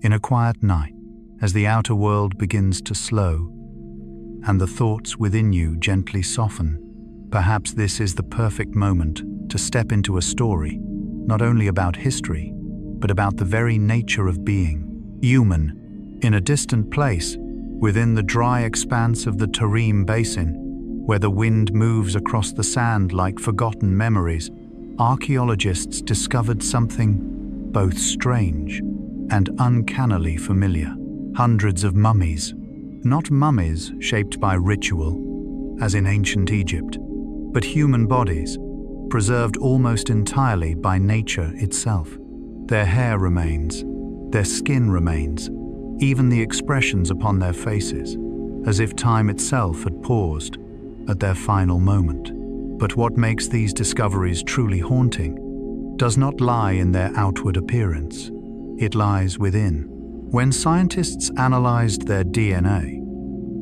In a quiet night, as the outer world begins to slow and the thoughts within you gently soften, perhaps this is the perfect moment to step into a story, not only about history, but about the very nature of being human. In a distant place, within the dry expanse of the Tarim Basin, where the wind moves across the sand like forgotten memories, archaeologists discovered something both strange and uncannily familiar. Hundreds of mummies, not mummies shaped by ritual, as in ancient Egypt, but human bodies, preserved almost entirely by nature itself. Their hair remains, their skin remains, even the expressions upon their faces, as if time itself had paused at their final moment. But what makes these discoveries truly haunting does not lie in their outward appearance. It lies within. When scientists analyzed their DNA,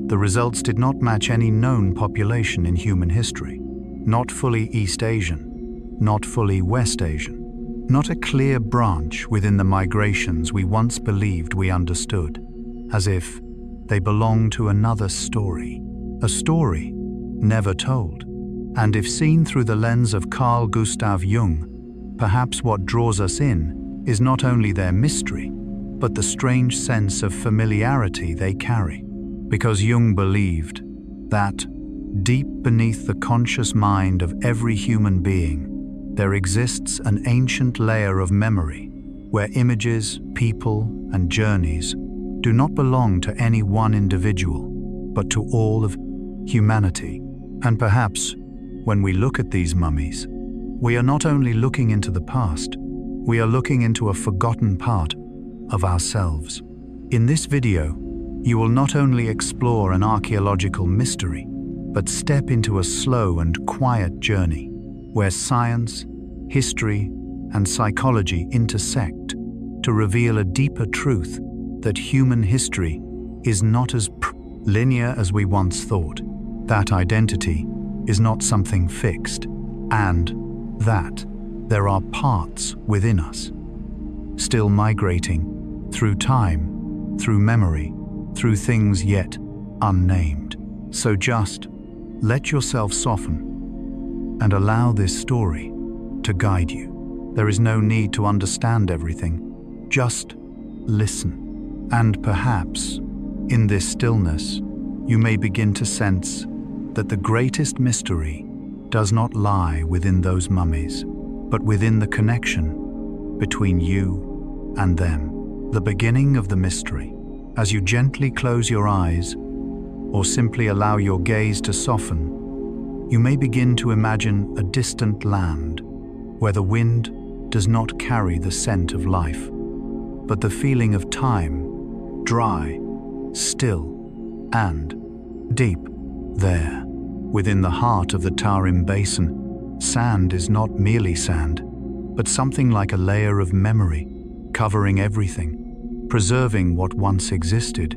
the results did not match any known population in human history. Not fully East Asian, not fully West Asian, not a clear branch within the migrations we once believed we understood, as if they belong to another story, a story never told. And if seen through the lens of Carl Gustav Jung, perhaps what draws us in is not only their mystery, but the strange sense of familiarity they carry. Because Jung believed that deep beneath the conscious mind of every human being, there exists an ancient layer of memory where images, people, and journeys do not belong to any one individual, but to all of humanity. And perhaps, when we look at these mummies, we are not only looking into the past, we are looking into a forgotten part of ourselves. In this video, you will not only explore an archaeological mystery, but step into a slow and quiet journey where science, history, and psychology intersect to reveal a deeper truth that human history is not as linear as we once thought, that identity is not something fixed, and that there are parts within us, still migrating through time, through memory, through things yet unnamed. So just let yourself soften and allow this story to guide you. There is no need to understand everything, just listen. And perhaps, in this stillness, you may begin to sense that the greatest mystery does not lie within those mummies, but within the connection between you and them. The beginning of the mystery. As you gently close your eyes, or simply allow your gaze to soften, you may begin to imagine a distant land where the wind does not carry the scent of life, but the feeling of time, dry, still, and deep. There, within the heart of the Tarim Basin, sand is not merely sand, but something like a layer of memory, covering everything, preserving what once existed,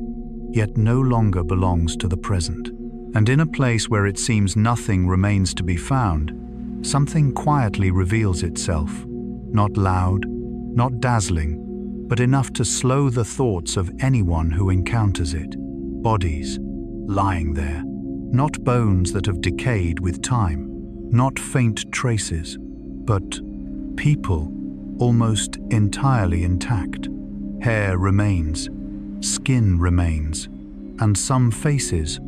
yet no longer belongs to the present. And in a place where it seems nothing remains to be found, something quietly reveals itself, not loud, not dazzling, but enough to slow the thoughts of anyone who encounters it. Bodies, lying there, not bones that have decayed with time, not faint traces, but people, almost entirely intact. Hair remains, skin remains, and some faces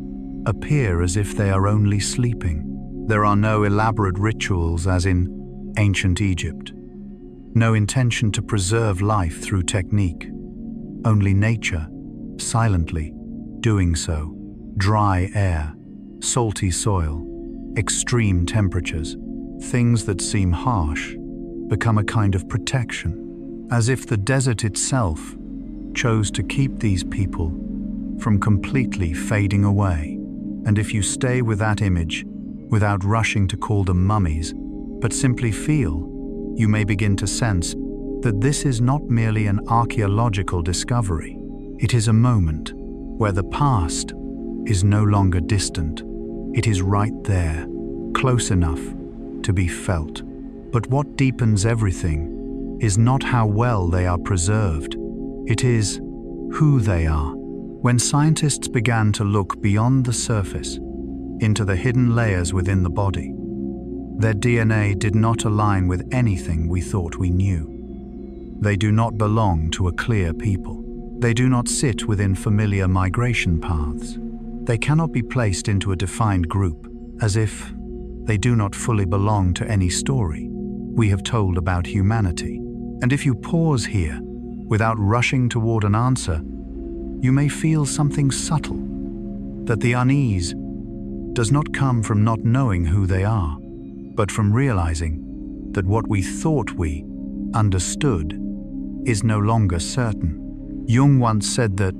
appear as if they are only sleeping. There are no elaborate rituals as in ancient Egypt, no intention to preserve life through technique, only nature, silently doing so. Dry air, salty soil, extreme temperatures, things that seem harsh, become a kind of protection, as if the desert itself chose to keep these people from completely fading away. And if you stay with that image, without rushing to call them mummies, but simply feel, you may begin to sense that this is not merely an archaeological discovery. It is a moment where the past is no longer distant. It is right there, close enough to be felt. But what deepens everything is not how well they are preserved. It is who they are. When scientists began to look beyond the surface, into the hidden layers within the body, their DNA did not align with anything we thought we knew. They do not belong to a clear people. They do not sit within familiar migration paths. They cannot be placed into a defined group, as if they do not fully belong to any story we have told about humanity. And if you pause here, without rushing toward an answer, you may feel something subtle, that the unease does not come from not knowing who they are, but from realizing that what we thought we understood is no longer certain. Jung once said that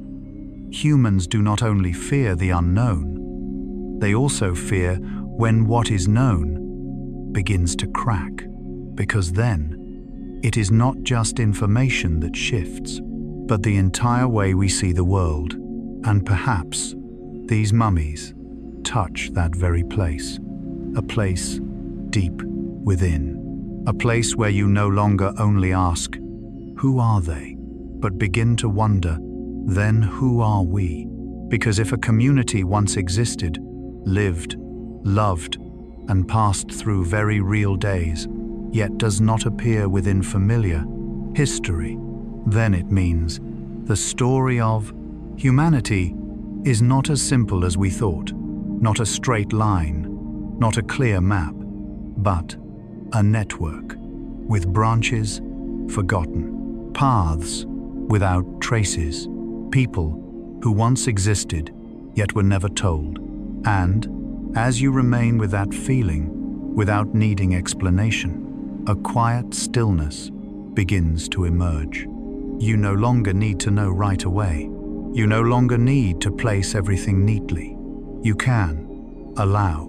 humans do not only fear the unknown, they also fear when what is known begins to crack, because then it is not just information that shifts, but the entire way we see the world, and perhaps these mummies touch that very place, a place deep within, a place where you no longer only ask, who are they, but begin to wonder, then who are we? Because if a community once existed, lived, loved, and passed through very real days, yet does not appear within familiar history, then it means the story of humanity is not as simple as we thought, not a straight line, not a clear map, but a network with branches forgotten, paths without traces, people who once existed yet were never told. And as you remain with that feeling, without needing explanation, a quiet stillness begins to emerge. You no longer need to know right away. You no longer need to place everything neatly. You can allow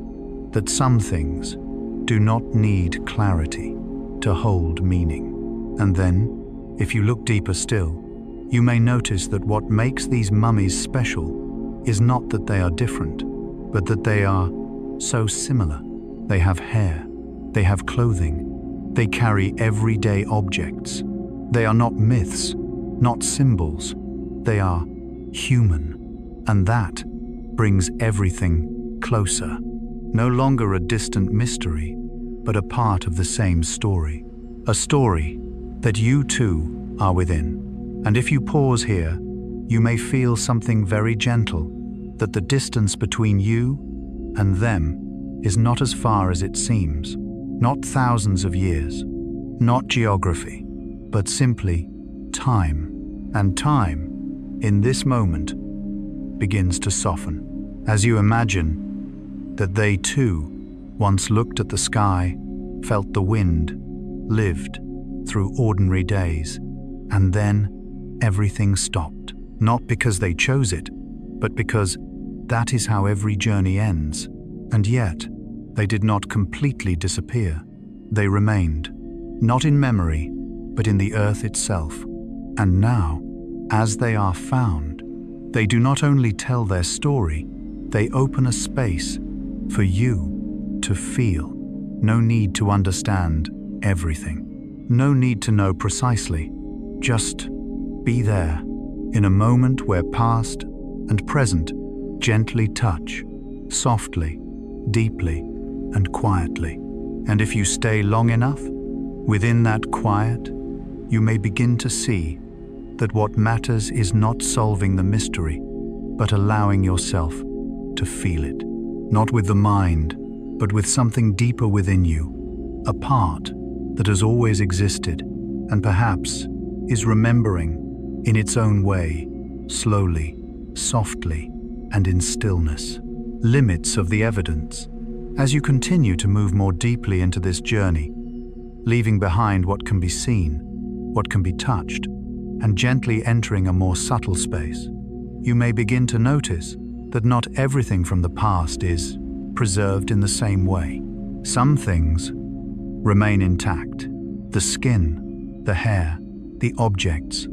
that some things do not need clarity to hold meaning. And then, if you look deeper still, you may notice that what makes these mummies special is not that they are different, but that they are so similar. They have hair, they have clothing, they carry everyday objects. They are not myths, not symbols. They are human, and that brings everything closer. No longer a distant mystery, but a part of the same story. A story that you too are within. And if you pause here, you may feel something very gentle, that the distance between you and them is not as far as it seems, not thousands of years, not geography, but simply time. And time, in this moment, begins to soften, as you imagine that they too once looked at the sky, felt the wind, lived through ordinary days, and then everything stopped. Not because they chose it, but because that is how every journey ends. And yet, they did not completely disappear. They remained, not in memory, but in the earth itself. And now, as they are found, they do not only tell their story, they open a space for you to feel. No need to understand everything. No need to know precisely. Just be there, in a moment where past and present gently touch, softly, deeply, and quietly. And if you stay long enough, within that quiet, you may begin to see that what matters is not solving the mystery, but allowing yourself to feel it. Not with the mind, but with something deeper within you, a part that has always existed and perhaps is remembering in its own way, slowly, softly, and in stillness. Limits of the evidence. As you continue to move more deeply into this journey, leaving behind what can be seen, what can be touched, and gently entering a more subtle space, you may begin to notice that not everything from the past is preserved in the same way. Some things remain intact: the skin, the hair, the objects,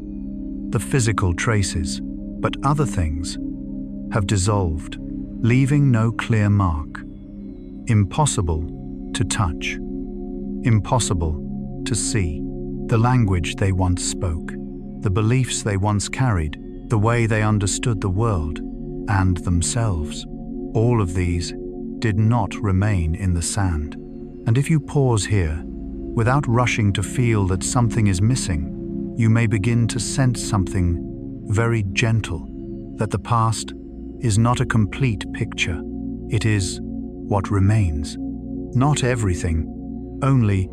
the physical traces, but other things have dissolved, leaving no clear mark. Impossible to touch, impossible to see. The language they once spoke, the beliefs they once carried, the way they understood the world and themselves. All of these did not remain in the sand. And if you pause here, without rushing to feel that something is missing, you may begin to sense something very gentle, that the past is not a complete picture. It is what remains. Not everything, only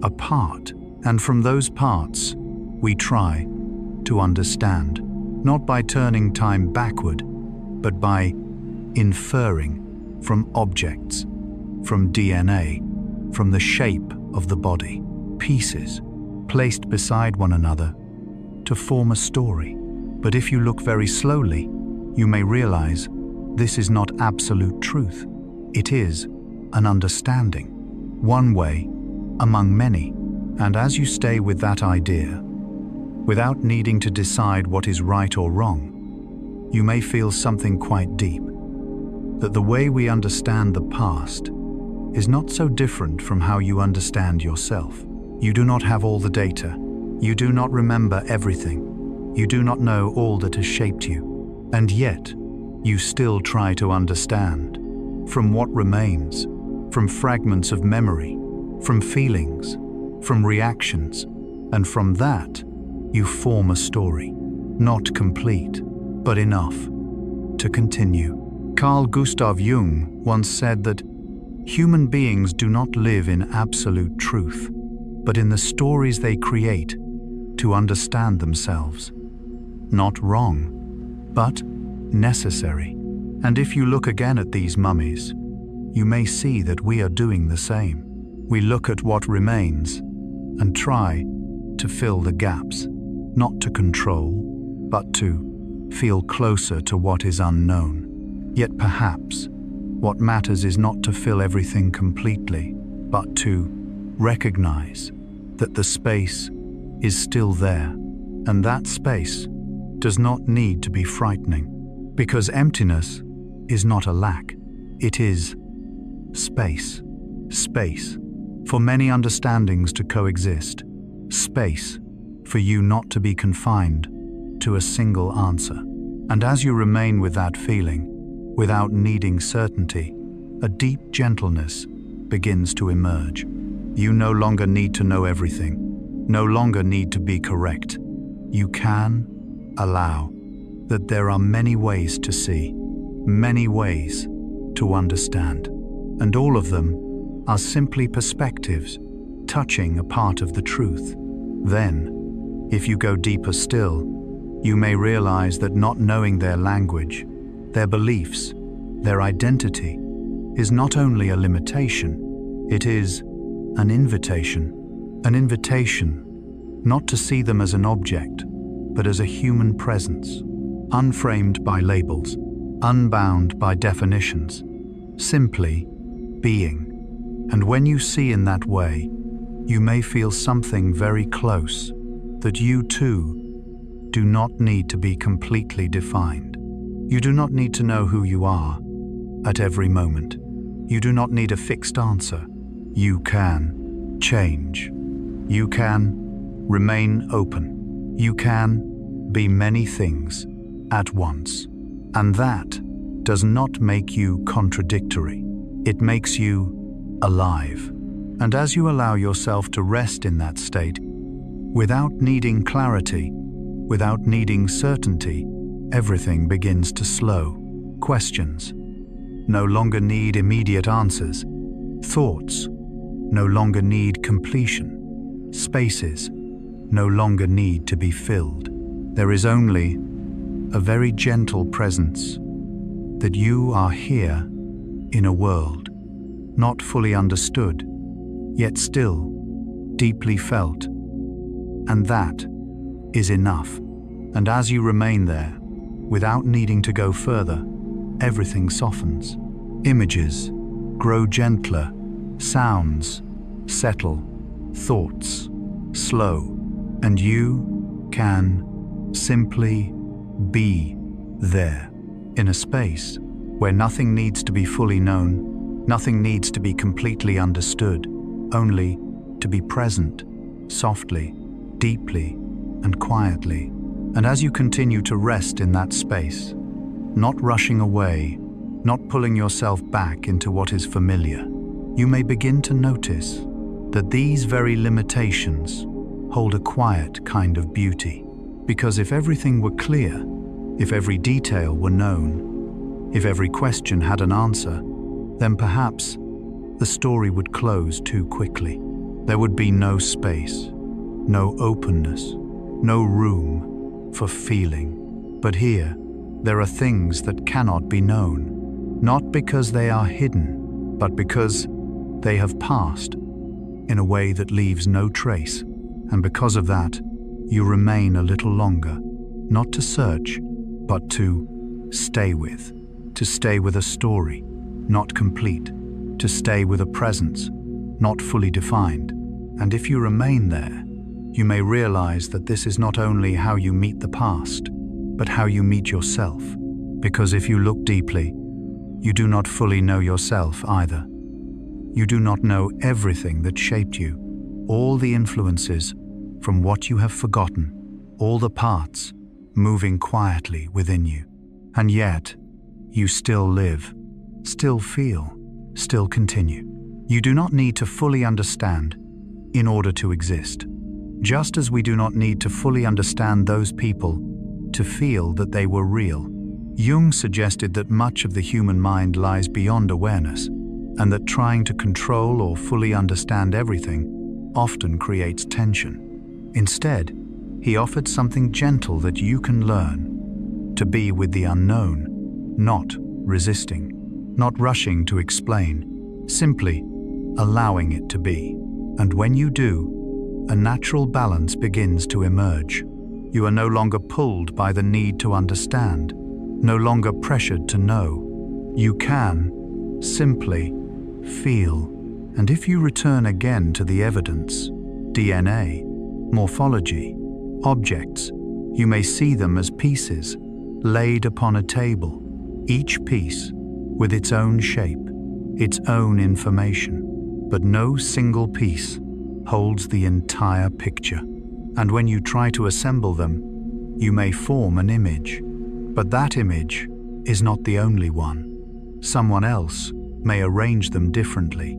a part. And from those parts, we try to understand, not by turning time backward, but by inferring from objects, from DNA, from the shape of the body, pieces placed beside one another to form a story. But if you look very slowly, you may realize this is not absolute truth. It is an understanding, one way among many. And as you stay with that idea, without needing to decide what is right or wrong, you may feel something quite deep, that the way we understand the past is not so different from how you understand yourself. You do not have all the data. You do not remember everything. You do not know all that has shaped you. And yet, you still try to understand from what remains, from fragments of memory, from feelings, from reactions, and from that, you form a story, not complete, but enough to continue. Carl Gustav Jung once said that human beings do not live in absolute truth, but in the stories they create to understand themselves. Not wrong, but necessary. And if you look again at these mummies, you may see that we are doing the same. We look at what remains and try to fill the gaps, not to control, but to feel closer to what is unknown. Yet perhaps what matters is not to fill everything completely, but to recognize that the space is still there, and that space does not need to be frightening, because emptiness is not a lack, it is space. Space for many understandings to coexist, space for you not to be confined to a single answer. And as you remain with that feeling, without needing certainty, a deep gentleness begins to emerge. You no longer need to know everything, no longer need to be correct. You can allow that there are many ways to see, many ways to understand, and all of them are simply perspectives touching a part of the truth. Then, if you go deeper still, you may realize that not knowing their language, their beliefs, their identity, is not only a limitation, it is an invitation. An invitation not to see them as an object, but as a human presence, unframed by labels, unbound by definitions, simply being. And when you see in that way, you may feel something very close, that you too do not need to be completely defined. You do not need to know who you are at every moment. You do not need a fixed answer. You can change. You can remain open. You can be many things at once. And that does not make you contradictory. It makes you alive. And as you allow yourself to rest in that state, without needing clarity, without needing certainty, everything begins to slow. Questions no longer need immediate answers. Thoughts no longer need completion. Spaces no longer need to be filled. There is only a very gentle presence that you are here in a world not fully understood, yet still deeply felt. And that is enough. And as you remain there, without needing to go further, everything softens. Images grow gentler, sounds settle, thoughts slow, and you can simply be there in a space where nothing needs to be fully known, nothing needs to be completely understood, only to be present, softly, deeply, and quietly. And as you continue to rest in that space, not rushing away, not pulling yourself back into what is familiar, you may begin to notice that these very limitations hold a quiet kind of beauty. Because if everything were clear, if every detail were known, if every question had an answer, then perhaps the story would close too quickly. There would be no space, no openness, no room for feeling. But here, there are things that cannot be known, not because they are hidden, but because they have passed in a way that leaves no trace. And because of that, you remain a little longer, not to search, but to stay with a story, not complete, to stay with a presence, not fully defined. And if you remain there, you may realize that this is not only how you meet the past, but how you meet yourself. Because if you look deeply, you do not fully know yourself either. You do not know everything that shaped you, all the influences from what you have forgotten, all the parts moving quietly within you. And yet, you still live, still feel, still continue. You do not need to fully understand in order to exist. Just as we do not need to fully understand those people to feel that they were real. Jung suggested that much of the human mind lies beyond awareness, and that trying to control or fully understand everything often creates tension. Instead, he offered something gentle that you can learn: to be with the unknown, not resisting, not rushing to explain, simply allowing it to be. And when you do, a natural balance begins to emerge. You are no longer pulled by the need to understand, no longer pressured to know. You can simply feel. And if you return again to the evidence, DNA, morphology, objects, you may see them as pieces laid upon a table, each piece with its own shape, its own information. But no single piece holds the entire picture. And when you try to assemble them, you may form an image. But that image is not the only one. Someone else may arrange them differently,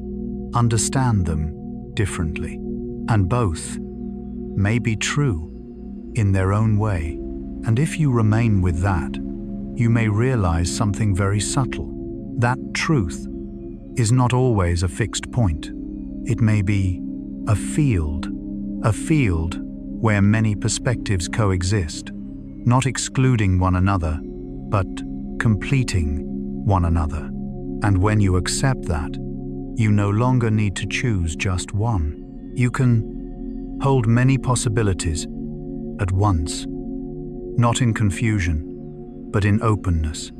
understand them differently. And both may be true in their own way. And if you remain with that, you may realize something very subtle. That truth is not always a fixed point. It may be a field where many perspectives coexist, not excluding one another, but completing one another. And when you accept that, you no longer need to choose just one. You can hold many possibilities at once, not in confusion, but in openness.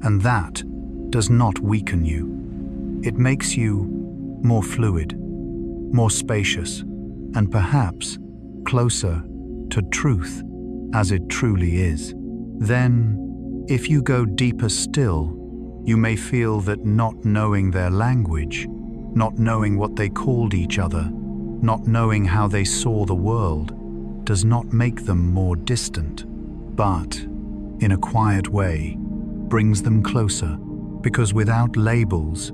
And that does not weaken you. It makes you more fluid, more spacious, and perhaps closer to truth as it truly is. Then, if you go deeper still, you may feel that not knowing their language, not knowing what they called each other, not knowing how they saw the world, does not make them more distant, but, in a quiet way, brings them closer. Because without labels,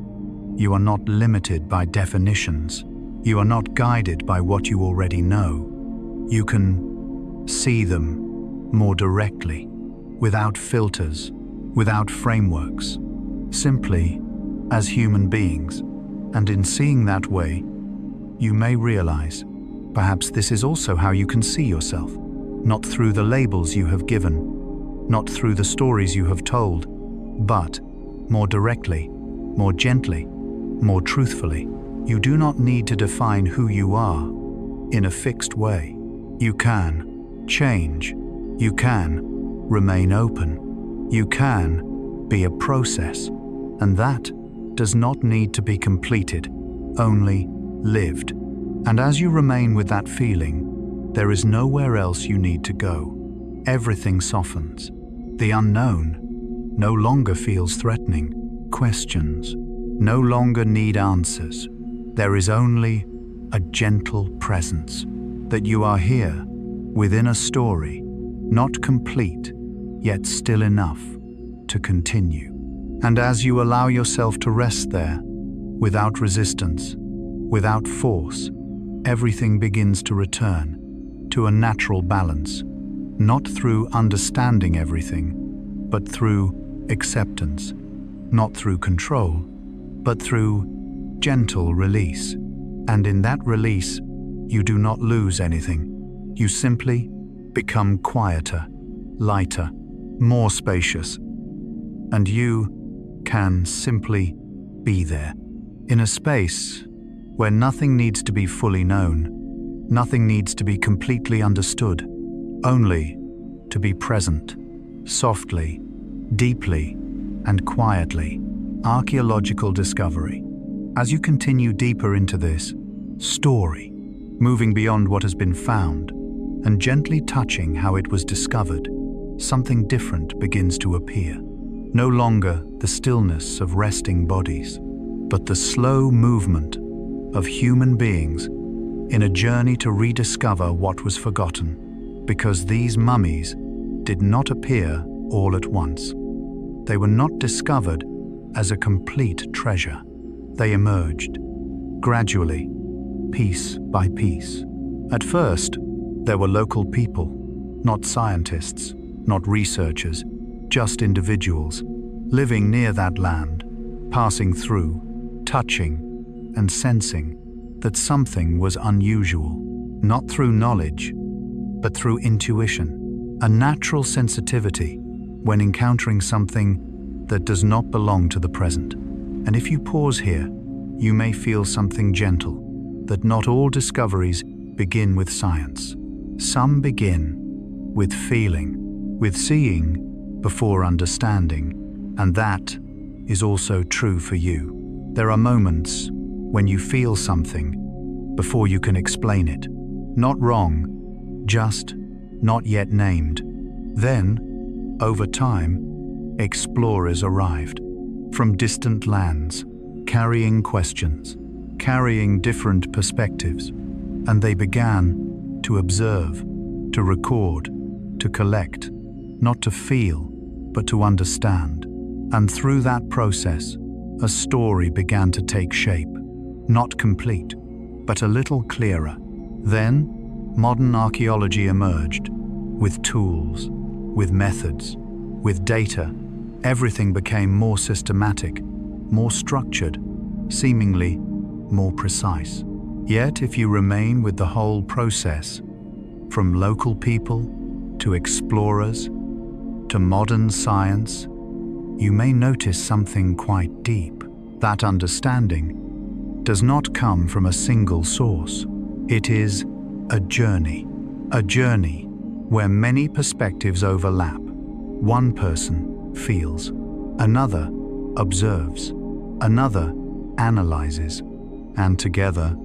you are not limited by definitions. You are not guided by what you already know. You can see them more directly, without filters, without frameworks, simply as human beings. And in seeing that way, you may realize, perhaps this is also how you can see yourself, not through the labels you have given, not through the stories you have told, but more directly, more gently, more truthfully. You do not need to define who you are in a fixed way. You can change. You can remain open. You can be a process. And that does not need to be completed, only lived. And as you remain with that feeling, there is nowhere else you need to go. Everything softens. The unknown no longer feels threatening. Questions no longer need answers. There is only a gentle presence that you are here within a story, not complete, yet still enough to continue. And as you allow yourself to rest there, without resistance, without force, everything begins to return to a natural balance, not through understanding everything, but through acceptance, not through control, but through gentle release. And in that release, you do not lose anything. You simply become quieter, lighter, more spacious, and you can simply be there, in a space where nothing needs to be fully known, nothing needs to be completely understood, only to be present, softly, deeply, and quietly. Archaeological discovery. As you continue deeper into this story, moving beyond what has been found, and gently touching how it was discovered, something different begins to appear. No longer the stillness of resting bodies, but the slow movement of human beings in a journey to rediscover what was forgotten, because these mummies did not appear all at once. They were not discovered as a complete treasure. They emerged, gradually, piece by piece. At first, there were local people, not scientists, not researchers, just individuals, living near that land, passing through, touching, and sensing that something was unusual, not through knowledge, but through intuition, a natural sensitivity when encountering something that does not belong to the present. And if you pause here, you may feel something gentle, that not all discoveries begin with science. Some begin with feeling, with seeing before understanding, and that is also true for you. There are moments when you feel something before you can explain it. Not wrong, just not yet named. Then, over time, explorers arrived from distant lands, carrying questions, carrying different perspectives, and they began to observe, to record, to collect, not to feel, but to understand. And through that process, a story began to take shape, not complete, but a little clearer. Then, modern archaeology emerged, with tools, with methods, with data. Everything became more systematic, more structured, seemingly more precise. Yet, if you remain with the whole process, from local people to explorers to modern science, you may notice something quite deep. That understanding does not come from a single source. It is a journey where many perspectives overlap. One person feels, another observes, another analyzes, and together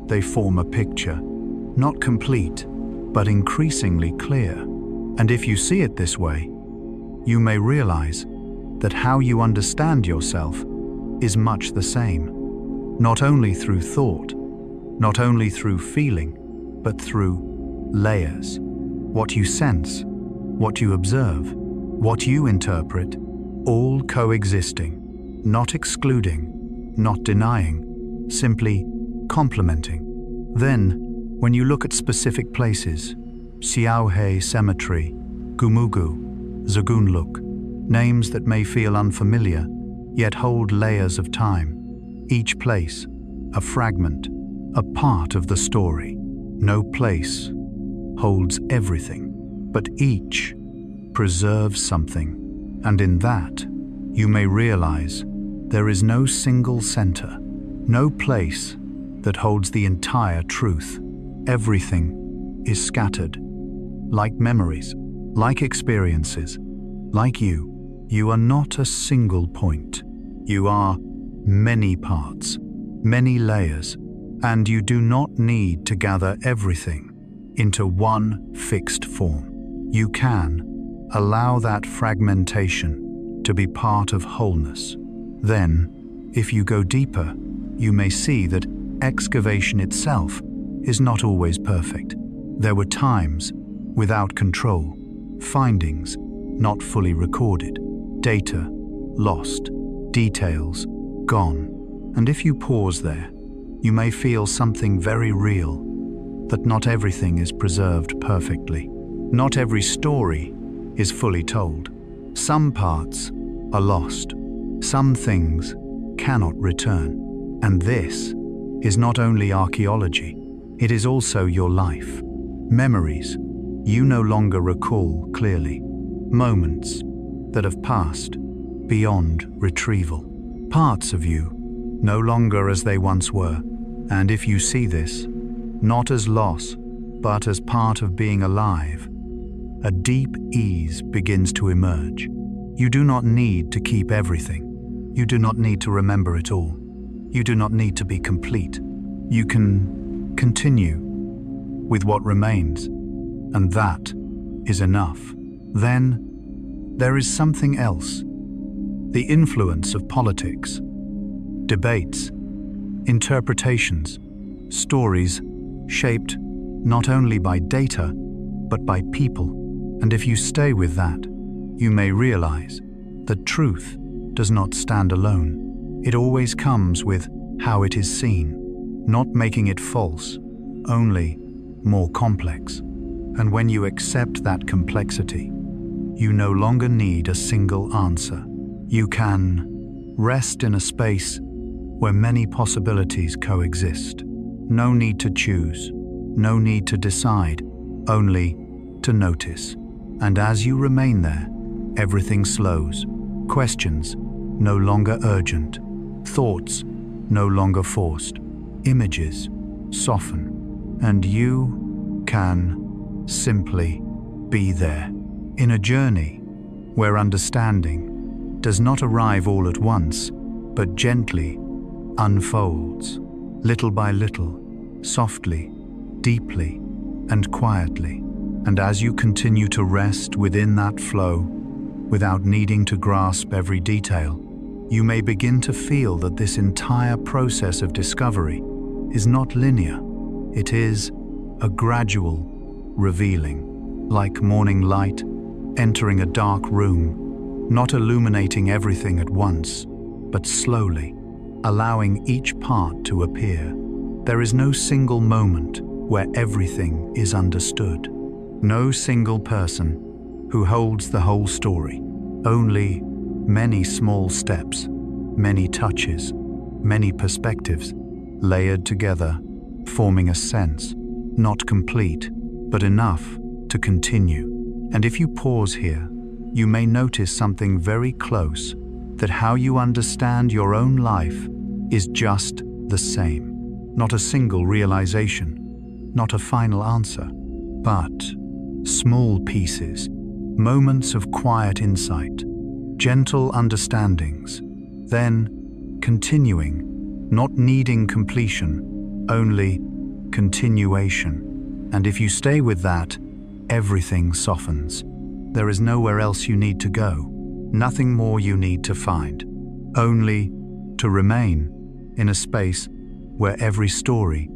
they form a picture, not complete, but increasingly clear. And if you see it this way, you may realize that how you understand yourself is much the same, not only through thought, not only through feeling, but through layers. What you sense, what you observe, what you interpret, all coexisting, not excluding, not denying, simply complementing. Then, when you look at specific places, Siauhe Cemetery, Gumugu, Zagunluk, names that may feel unfamiliar, yet hold layers of time. Each place, a fragment, a part of the story. No place holds everything, but each preserves something. And in that, you may realize there is no single center, no place that holds the entire truth. Everything is scattered, like memories, like experiences, like you. You are not a single point. You are many parts, many layers, and you do not need to gather everything into one fixed form. You can allow that fragmentation to be part of wholeness. Then, if you go deeper, you may see that excavation itself is not always perfect. There were times without control, findings not fully recorded, data lost, details gone. And if you pause there, you may feel something very real, that not everything is preserved perfectly. Not every story is fully told. Some parts are lost. Some things cannot return. And this is not only archaeology, it is also your life. Memories you no longer recall clearly. Moments that have passed beyond retrieval. Parts of you no longer as they once were. And if you see this, not as loss, but as part of being alive, a deep ease begins to emerge. You do not need to keep everything. You do not need to remember it all. You do not need to be complete. You can continue with what remains, and that is enough. Then there is something else. The influence of politics, debates, interpretations, stories shaped not only by data, but by people. And if you stay with that, you may realize that truth does not stand alone. It always comes with how it is seen, not making it false, only more complex. And when you accept that complexity, you no longer need a single answer. You can rest in a space where many possibilities coexist. No need to choose, no need to decide, only to notice. And as you remain there, everything slows. Questions no longer urgent, thoughts no longer forced, images soften, and you can simply be there in a journey where understanding does not arrive all at once, but gently unfolds, little by little, softly, deeply, and quietly. And as you continue to rest within that flow, without needing to grasp every detail, you may begin to feel that this entire process of discovery is not linear. It is a gradual revealing, like morning light entering a dark room, not illuminating everything at once, but slowly, allowing each part to appear. There is no single moment where everything is understood. No single person who holds the whole story. Only many small steps, many touches, many perspectives, layered together, forming a sense, not complete, but enough to continue. And if you pause here, you may notice something very close, that how you understand your own life is just the same. Not a single realization, not a final answer, but small pieces, moments of quiet insight, gentle understandings, then continuing, not needing completion, only continuation. And if you stay with that, everything softens. There is nowhere else you need to go, nothing more you need to find, only to remain in a space where every story,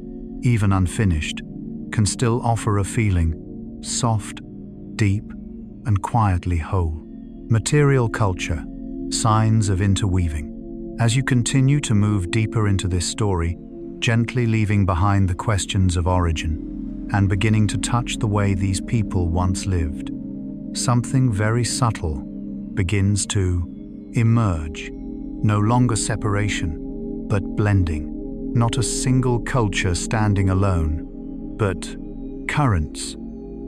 even unfinished, can still offer a feeling soft, deep, and quietly whole. Material culture, signs of interweaving. As you continue to move deeper into this story, gently leaving behind the questions of origin, and beginning to touch the way these people once lived, something very subtle begins to emerge. No longer separation, but blending. Not a single culture standing alone, but currents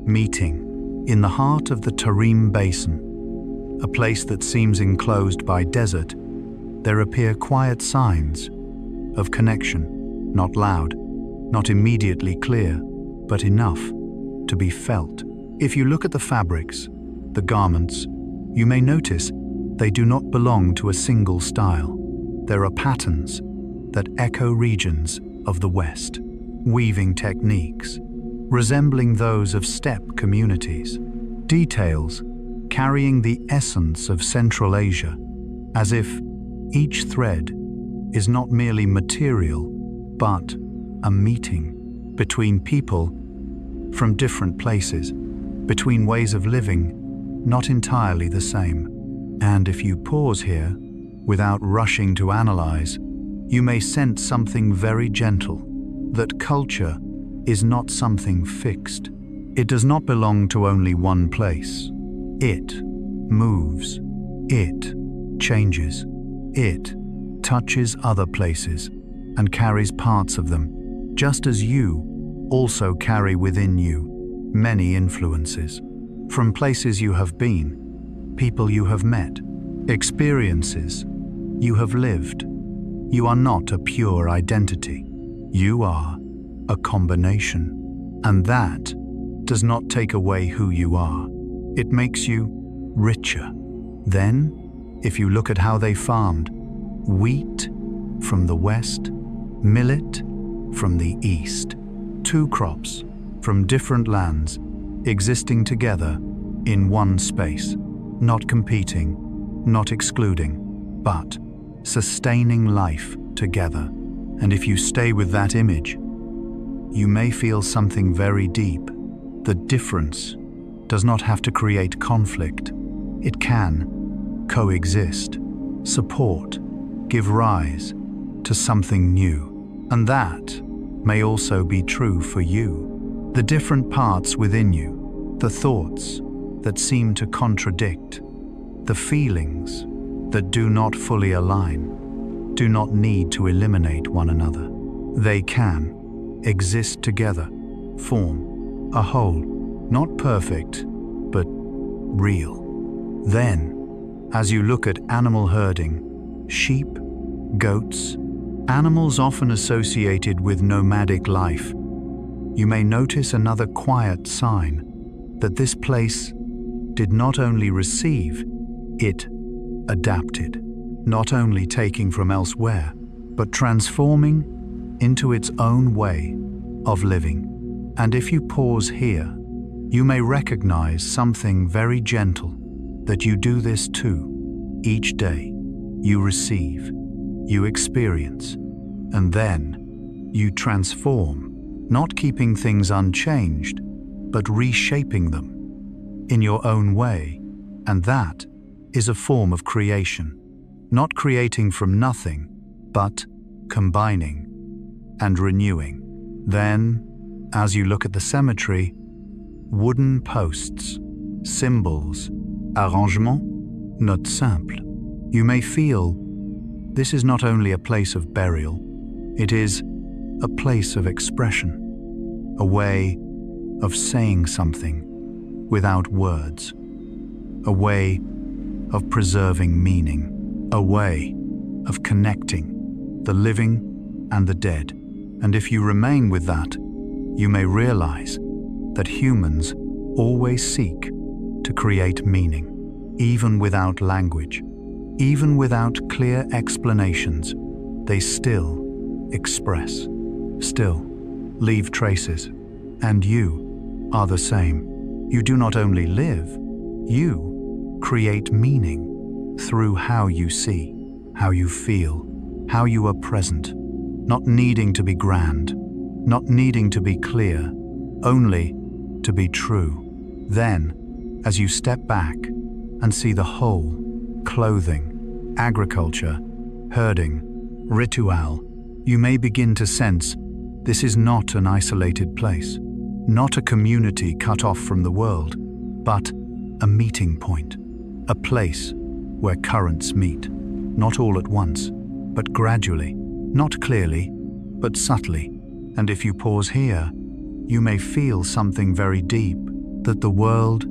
meeting in the heart of the Tarim Basin, a place that seems enclosed by desert. There appear quiet signs of connection, not loud, not immediately clear, but enough to be felt. If you look at the fabrics, the garments, you may notice they do not belong to a single style. There are patterns that echo regions of the West, weaving techniques resembling those of steppe communities, details carrying the essence of Central Asia, as if each thread is not merely material, but a meeting between people from different places, between ways of living not entirely the same. And if you pause here, without rushing to analyze, you may sense something very gentle, that culture is not something fixed. It does not belong to only one place. It moves. It changes. It touches other places and carries parts of them, just as you also carry within you many influences. From places you have been, people you have met, experiences you have lived. You are not a pure identity. You are a combination. And that does not take away who you are. It makes you richer. Then, if you look at how they farmed, wheat from the west, millet from the east, two crops from different lands existing together in one space, not competing, not excluding, but sustaining life together. And if you stay with that image, you may feel something very deep. The difference does not have to create conflict. It can coexist, support, give rise to something new. And that may also be true for you. The different parts within you, the thoughts that seem to contradict, the feelings that do not fully align, do not need to eliminate one another. They can exist together, form a whole, not perfect, but real. Then, as you look at animal herding, sheep, goats, animals often associated with nomadic life, you may notice another quiet sign that this place did not only receive, it adapted, not only taking from elsewhere, but transforming into its own way of living. And if you pause here, you may recognize something very gentle, that you do this too. Each day, you receive, you experience, and then you transform, not keeping things unchanged, but reshaping them in your own way. And that is a form of creation, not creating from nothing, but combining and renewing. Then, as you look at the cemetery, wooden posts, symbols, arrangement, note simple, you may feel this is not only a place of burial, it is a place of expression, a way of saying something without words, a way of preserving meaning, a way of connecting the living and the dead. And if you remain with that, you may realize that humans always seek to create meaning, even without language, even without clear explanations. They still express, still leave traces. And you are the same. You do not only live, you create meaning through how you see, how you feel, how you are present, not needing to be grand, not needing to be clear, only to be true. Then, as you step back and see the whole, clothing, agriculture, herding, ritual, you may begin to sense this is not an isolated place, not a community cut off from the world, but a meeting point, a place where currents meet, not all at once, but gradually, not clearly, but subtly. And if you pause here, you may feel something very deep, that the world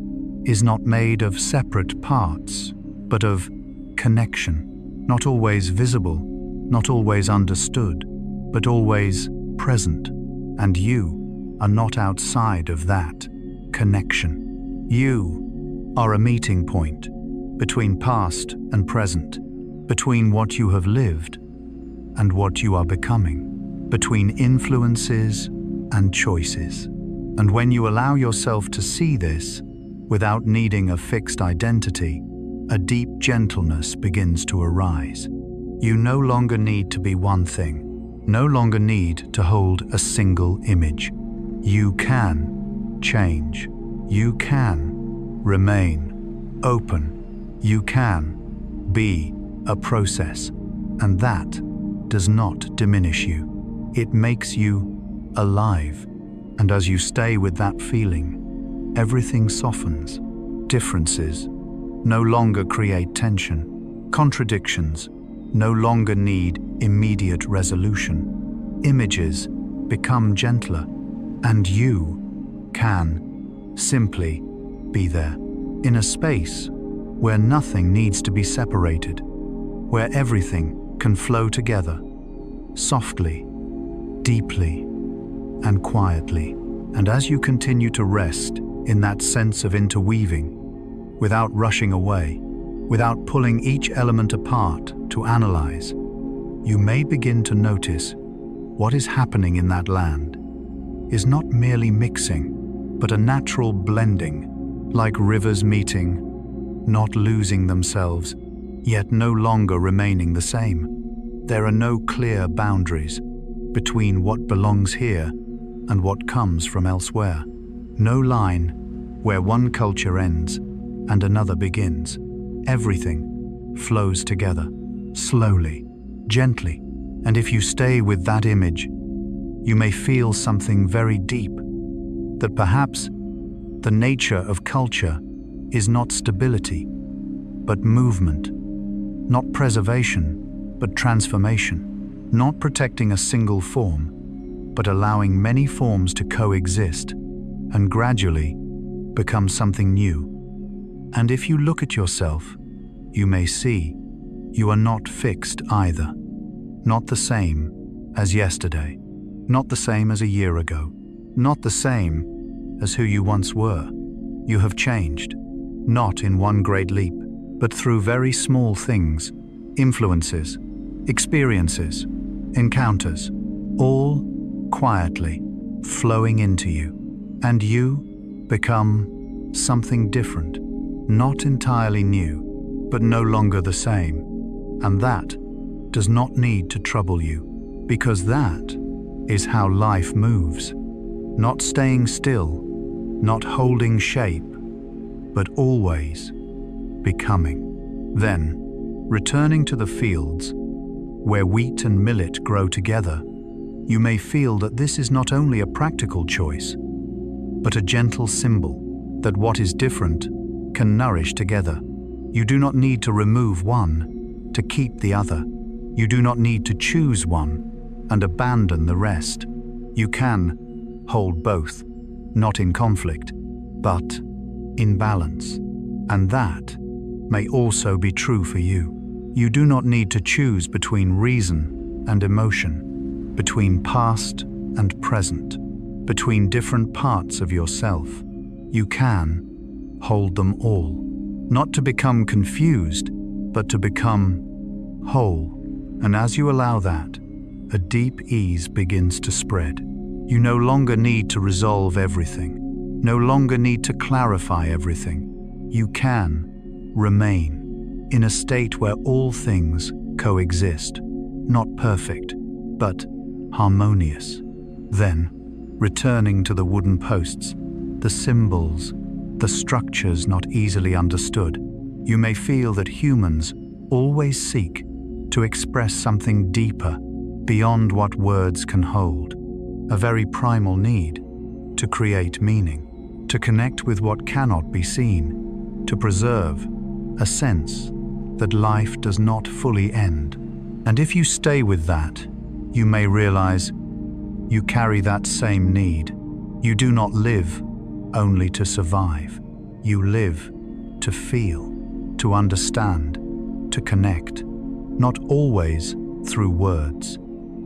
is not made of separate parts, but of connection, not always visible, not always understood, but always present. And you are not outside of that connection. You are a meeting point between past and present, between what you have lived and what you are becoming, between influences and choices. And when you allow yourself to see this, without needing a fixed identity, a deep gentleness begins to arise. You no longer need to be one thing, no longer need to hold a single image. You can change. You can remain open. You can be a process, and that does not diminish you. It makes you alive. And as you stay with that feeling, everything softens. Differences no longer create tension. Contradictions no longer need immediate resolution. Images become gentler, and you can simply be there, in a space where nothing needs to be separated, where everything can flow together, softly, deeply, and quietly. And as you continue to rest in that sense of interweaving, without rushing away, without pulling each element apart to analyze, you may begin to notice what is happening in that land is not merely mixing, but a natural blending, like rivers meeting, not losing themselves, yet no longer remaining the same. There are no clear boundaries between what belongs here and what comes from elsewhere. No line where one culture ends and another begins. Everything flows together, slowly, gently, and if you stay with that image, you may feel something very deep, that perhaps the nature of culture is not stability, but movement, not preservation, but transformation, not protecting a single form, but allowing many forms to coexist and gradually become something new. And if you look at yourself, you may see you are not fixed either, not the same as yesterday, not the same as a year ago, not the same as who you once were. You have changed, not in one great leap, but through very small things, influences, experiences, encounters, all quietly flowing into you, and you become something different, not entirely new, but no longer the same. And that does not need to trouble you, because that is how life moves, not staying still, not holding shape, but always becoming. Then, returning to the fields where wheat and millet grow together, you may feel that this is not only a practical choice, but a gentle symbol that what is different can nourish together. You do not need to remove one to keep the other. You do not need to choose one and abandon the rest. You can hold both, not in conflict, but in balance. And that may also be true for you. You do not need to choose between reason and emotion, between past and present, between different parts of yourself. You can hold them all, not to become confused, but to become whole. And as you allow that, a deep ease begins to spread. You no longer need to resolve everything, no longer need to clarify everything. You can remain in a state where all things coexist, not perfect, but harmonious. Then, returning to the wooden posts, the symbols, the structures not easily understood, you may feel that humans always seek to express something deeper beyond what words can hold, a very primal need to create meaning, to connect with what cannot be seen, to preserve a sense that life does not fully end. And if you stay with that, you may realize you carry that same need. You do not live only to survive. You live to feel, to understand, to connect, not always through words,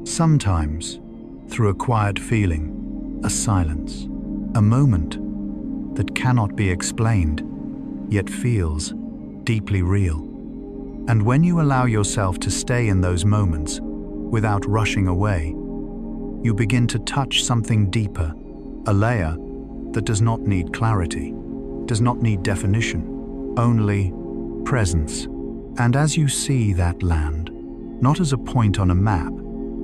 sometimes through a quiet feeling, a silence, a moment that cannot be explained, yet feels deeply real. And when you allow yourself to stay in those moments without rushing away, you begin to touch something deeper, a layer that does not need clarity, does not need definition, only presence. And as you see that land, not as a point on a map,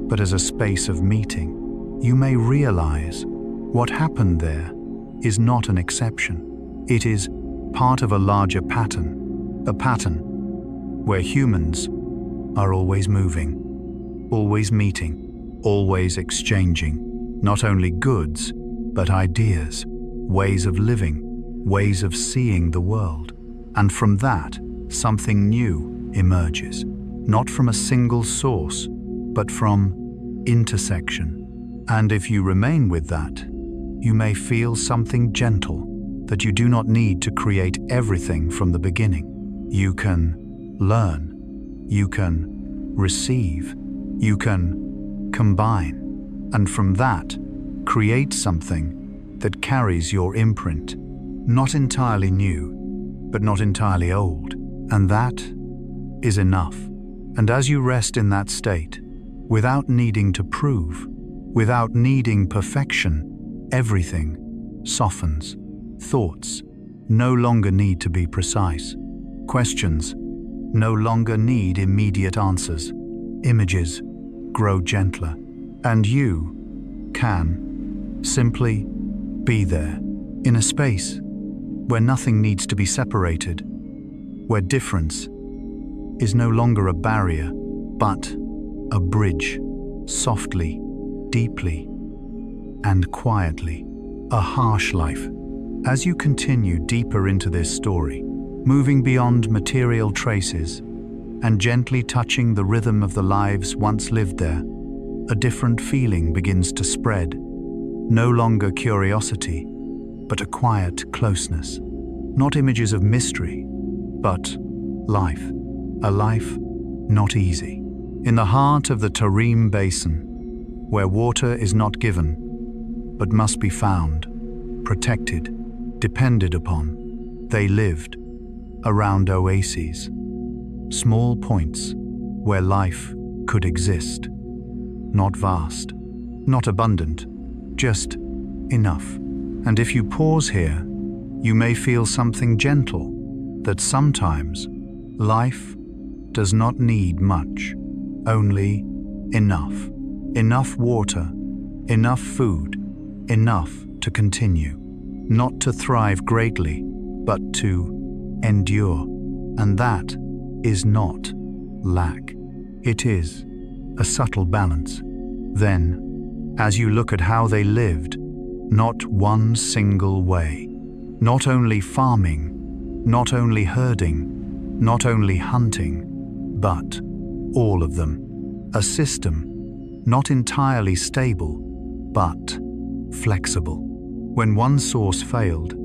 but as a space of meeting, you may realize what happened there is not an exception. It is part of a larger pattern, a pattern where humans are always moving, always meeting, always exchanging, not only goods, but ideas, ways of living, ways of seeing the world. And from that, something new emerges, not from a single source, but from intersection. And if you remain with that, you may feel something gentle, that you do not need to create everything from the beginning. You can learn, you can receive, you can combine, and from that, create something that carries your imprint, not entirely new, but not entirely old. And that is enough. And as you rest in that state, without needing to prove, without needing perfection, everything softens. Thoughts no longer need to be precise. Questions no longer need immediate answers. Images grow gentler, and you can simply be there, in a space where nothing needs to be separated, where difference is no longer a barrier, but a bridge, softly, deeply, and quietly. A harsh life. As you continue deeper into this story, moving beyond material traces and gently touching the rhythm of the lives once lived there, a different feeling begins to spread. No longer curiosity, but a quiet closeness. Not images of mystery, but life. A life not easy. In the heart of the Tarim Basin, where water is not given, but must be found, protected, depended upon, they lived around oases, small points where life could exist. Not vast, not abundant, just enough. And if you pause here, you may feel something gentle, that sometimes life does not need much, only enough. Enough water, enough food, enough to continue. Not to thrive greatly, but to endure. And that is not lack. It is a subtle balance. Then, as you look at how they lived, not one single way, not only farming, not only herding, not only hunting, but all of them. A system, not entirely stable, but flexible. When one source failed,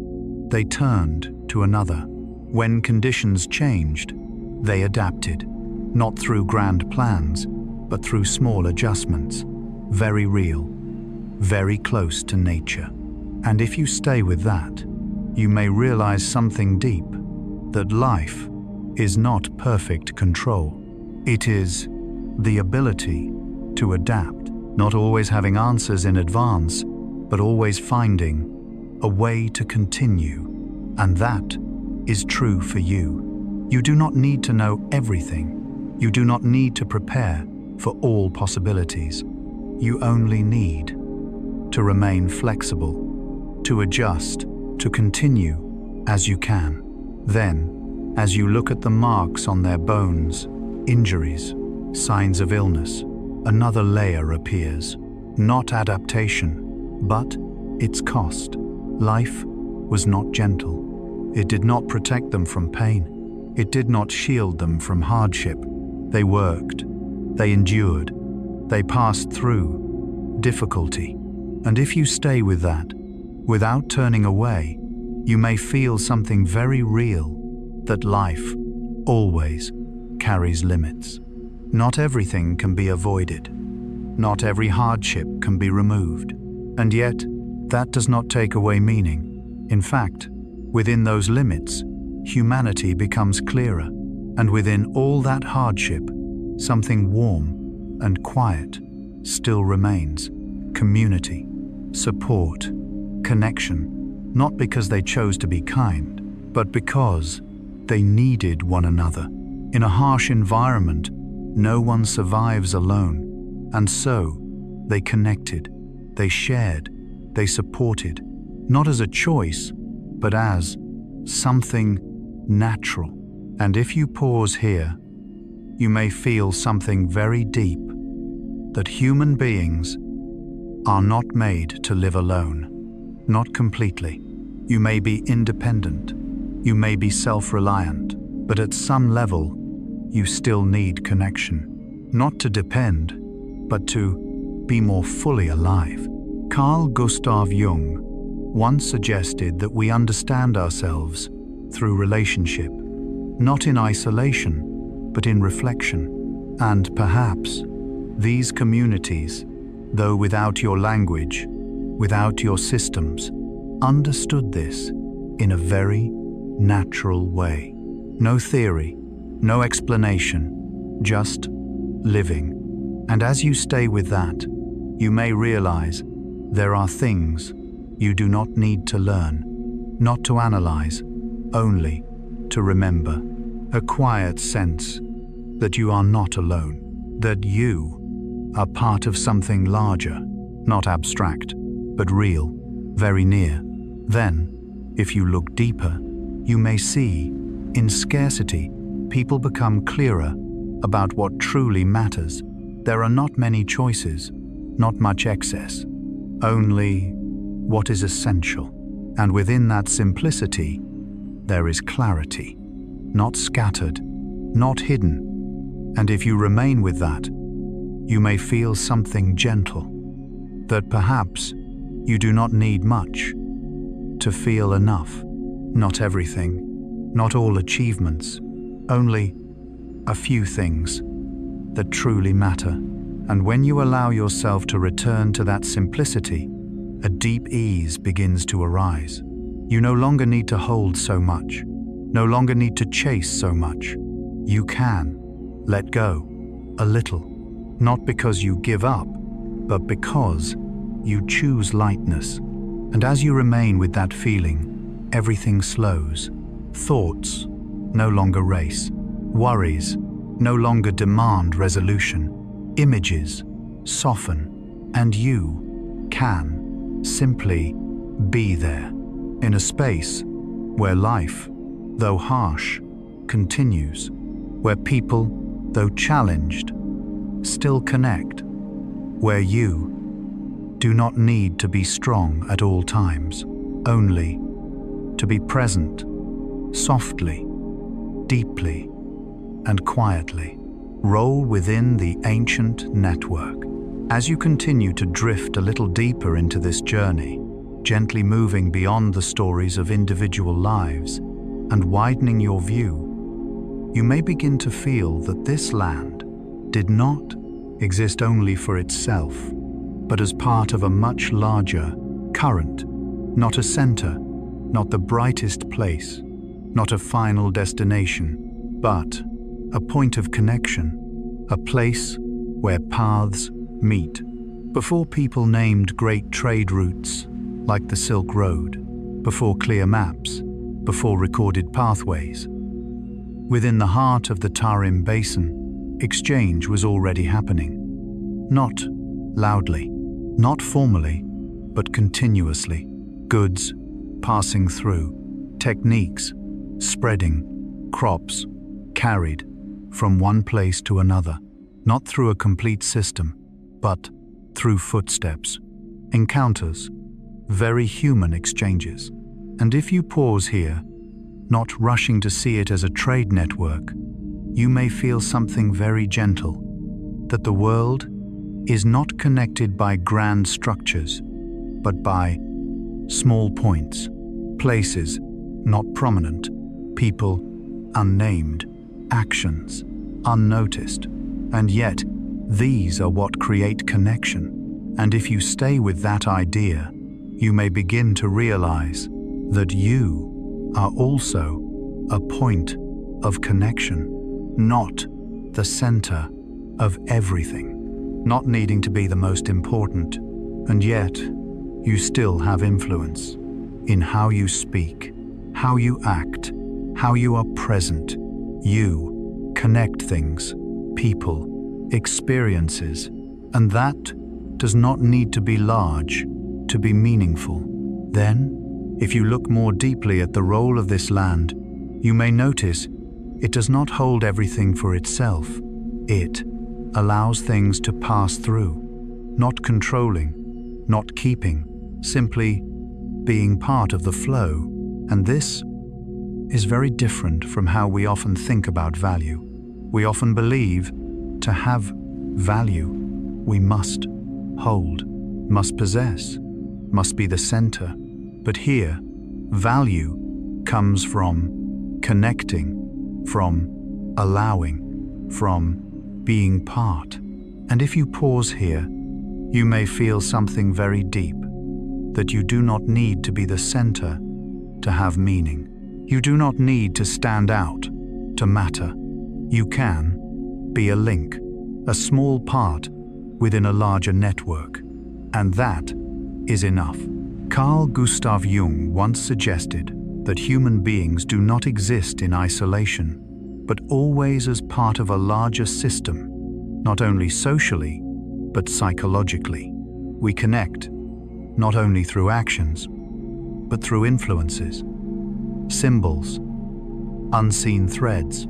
they turned to another. When conditions changed, they adapted, not through grand plans, but through small adjustments, very real, very close to nature. And if you stay with that, you may realize something deep, that life is not perfect control. It is the ability to adapt, not always having answers in advance, but always finding a way to continue. And that is true for you. You do not need to know everything. You do not need to prepare for all possibilities. You only need to remain flexible, to adjust, to continue as you can. Then, as you look at the marks on their bones, injuries, signs of illness, another layer appears. Not adaptation, but its cost. Life was not gentle. It did not protect them from pain. It did not shield them from hardship. They worked, they endured, they passed through difficulty. And if you stay with that, without turning away, you may feel something very real, that life always carries limits. Not everything can be avoided. Not every hardship can be removed. And yet, that does not take away meaning. In fact, within those limits, humanity becomes clearer. And within all that hardship, something warm and quiet still remains. Community, support, connection, not because they chose to be kind, but because they needed one another. In a harsh environment, no one survives alone. And so, they connected, they shared, they supported, not as a choice, but as something natural. And if you pause here, you may feel something very deep, that human beings are not made to live alone. Not completely. You may be independent, you may be self-reliant, but at some level, you still need connection. Not to depend, but to be more fully alive. Carl Gustav Jung once suggested that we understand ourselves through relationship, not in isolation, but in reflection. And perhaps these communities, though without your language, without your systems, understood this in a very natural way. No theory, no explanation, just living. And as you stay with that, you may realize there are things you do not need to learn, not to analyze, only to remember. A quiet sense that you are not alone, that you are part of something larger, not abstract, but real, very near. Then, if you look deeper, you may see, in scarcity, people become clearer about what truly matters. There are not many choices, not much excess, only what is essential. And within that simplicity, there is clarity, not scattered, not hidden. And if you remain with that, you may feel something gentle, that perhaps you do not need much to feel enough. Not everything, not all achievements, only a few things that truly matter. And when you allow yourself to return to that simplicity, a deep ease begins to arise. You no longer need to hold so much, no longer need to chase so much. You can let go a little, not because you give up, but because you choose lightness. And as you remain with that feeling, everything slows. Thoughts no longer race. Worries no longer demand resolution. Images soften, and you can simply be there in a space where life, though harsh, continues, where people, though challenged, still connect, where you do not need to be strong at all times, only to be present, softly, deeply, and quietly. Roll within the ancient network. As you continue to drift a little deeper into this journey, gently moving beyond the stories of individual lives and widening your view, you may begin to feel that this land did not exist only for itself, but as part of a much larger current, not a center, not the brightest place, not a final destination, but a point of connection, a place where paths meet. Before people named great trade routes like the Silk Road, before clear maps, before recorded pathways, within the heart of the Tarim Basin, exchange was already happening. Not loudly, not formally, but continuously. Goods passing through, techniques spreading, crops carried from one place to another, not through a complete system, but through footsteps, encounters, very human exchanges. And if you pause here, not rushing to see it as a trade network, you may feel something very gentle, that the world is not connected by grand structures, but by small points, places not prominent, people unnamed, actions unnoticed. And yet, these are what create connection. And if you stay with that idea, you may begin to realize that you are also a point of connection, not the center of everything, not needing to be the most important. And yet, you still have influence in how you speak, how you act, how you are present. You connect things, people, experiences, and that does not need to be large to be meaningful. Then If you look more deeply at the role of this land, you may notice it does not hold everything for itself. It allows things to pass through, not controlling, not keeping, simply being part of the flow. And this is very different from how we often think about value. We often believe to have value, we must hold, must possess, must be the center. But here, value comes from connecting, from allowing, from being part. And if you pause here, you may feel something very deep, that you do not need to be the center to have meaning. You do not need to stand out to matter. You can be a link, a small part within a larger network, and that is enough. Carl Gustav Jung once suggested that human beings do not exist in isolation, but always as part of a larger system, not only socially, but psychologically. We connect, not only through actions, but through influences, symbols, unseen threads.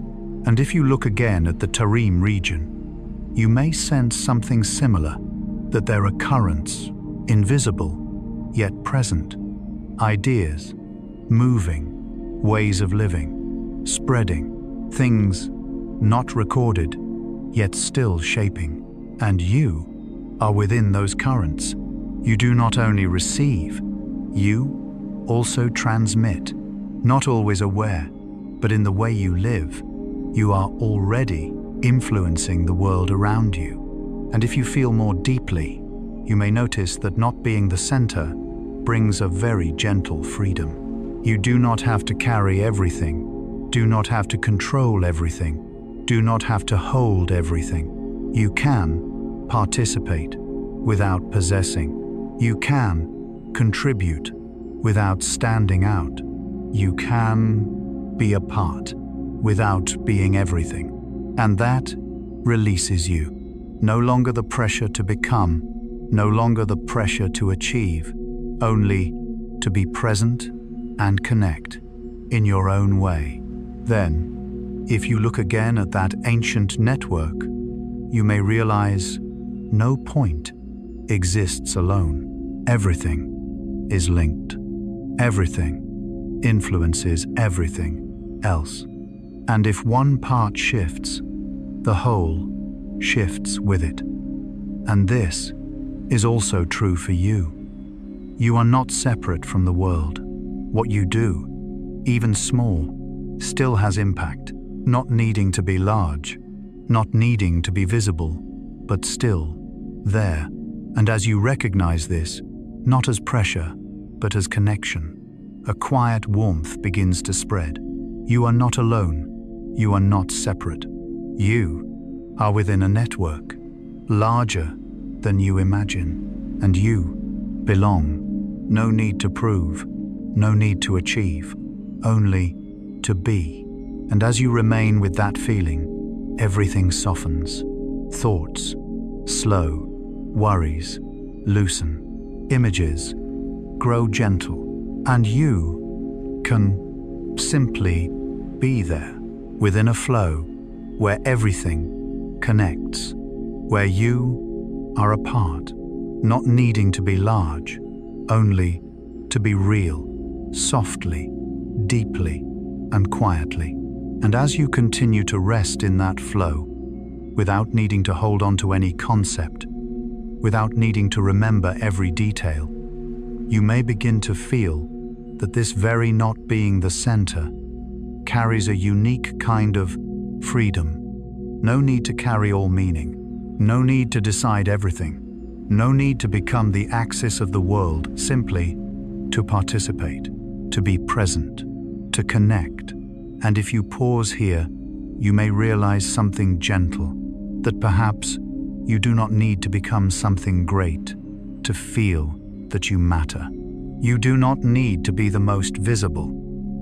And if you look again at the Tarim region, you may sense something similar, that there are currents, invisible, yet present, ideas, moving, ways of living, spreading, things not recorded, yet still shaping. And you are within those currents. You do not only receive, you also transmit, not always aware, but in the way you live, you are already influencing the world around you. And if you feel more deeply, you may notice that not being the center brings a very gentle freedom. You do not have to carry everything, do not have to control everything, do not have to hold everything. You can participate without possessing. You can contribute without standing out. You can be a part without being everything. And that releases you. No longer the pressure to become, no longer the pressure to achieve, only to be present and connect in your own way. Then, if you look again at that ancient network, you may realize no point exists alone. Everything is linked. Everything influences everything else. And if one part shifts, the whole shifts with it. And this is also true for you. You are not separate from the world. What you do, even small, still has impact, not needing to be large, not needing to be visible, but still there. And as you recognize this, not as pressure, but as connection, a quiet warmth begins to spread. You are not alone. You are not separate. You are within a network, larger than you imagine, and you belong. No need to prove, no need to achieve, only to be. And as you remain with that feeling, everything softens. Thoughts slow, worries loosen, images grow gentle, and you can simply be there within a flow where everything connects, where you are a part, not needing to be large, only to be real, softly, deeply, and quietly. And as you continue to rest in that flow, without needing to hold on to any concept, without needing to remember every detail, you may begin to feel that this very not being the center carries a unique kind of freedom. No need to carry all meaning, no need to decide everything, no need to become the axis of the world, simply to participate, to be present, to connect. And if you pause here, you may realize something gentle, that perhaps you do not need to become something great to feel that you matter. You do not need to be the most visible,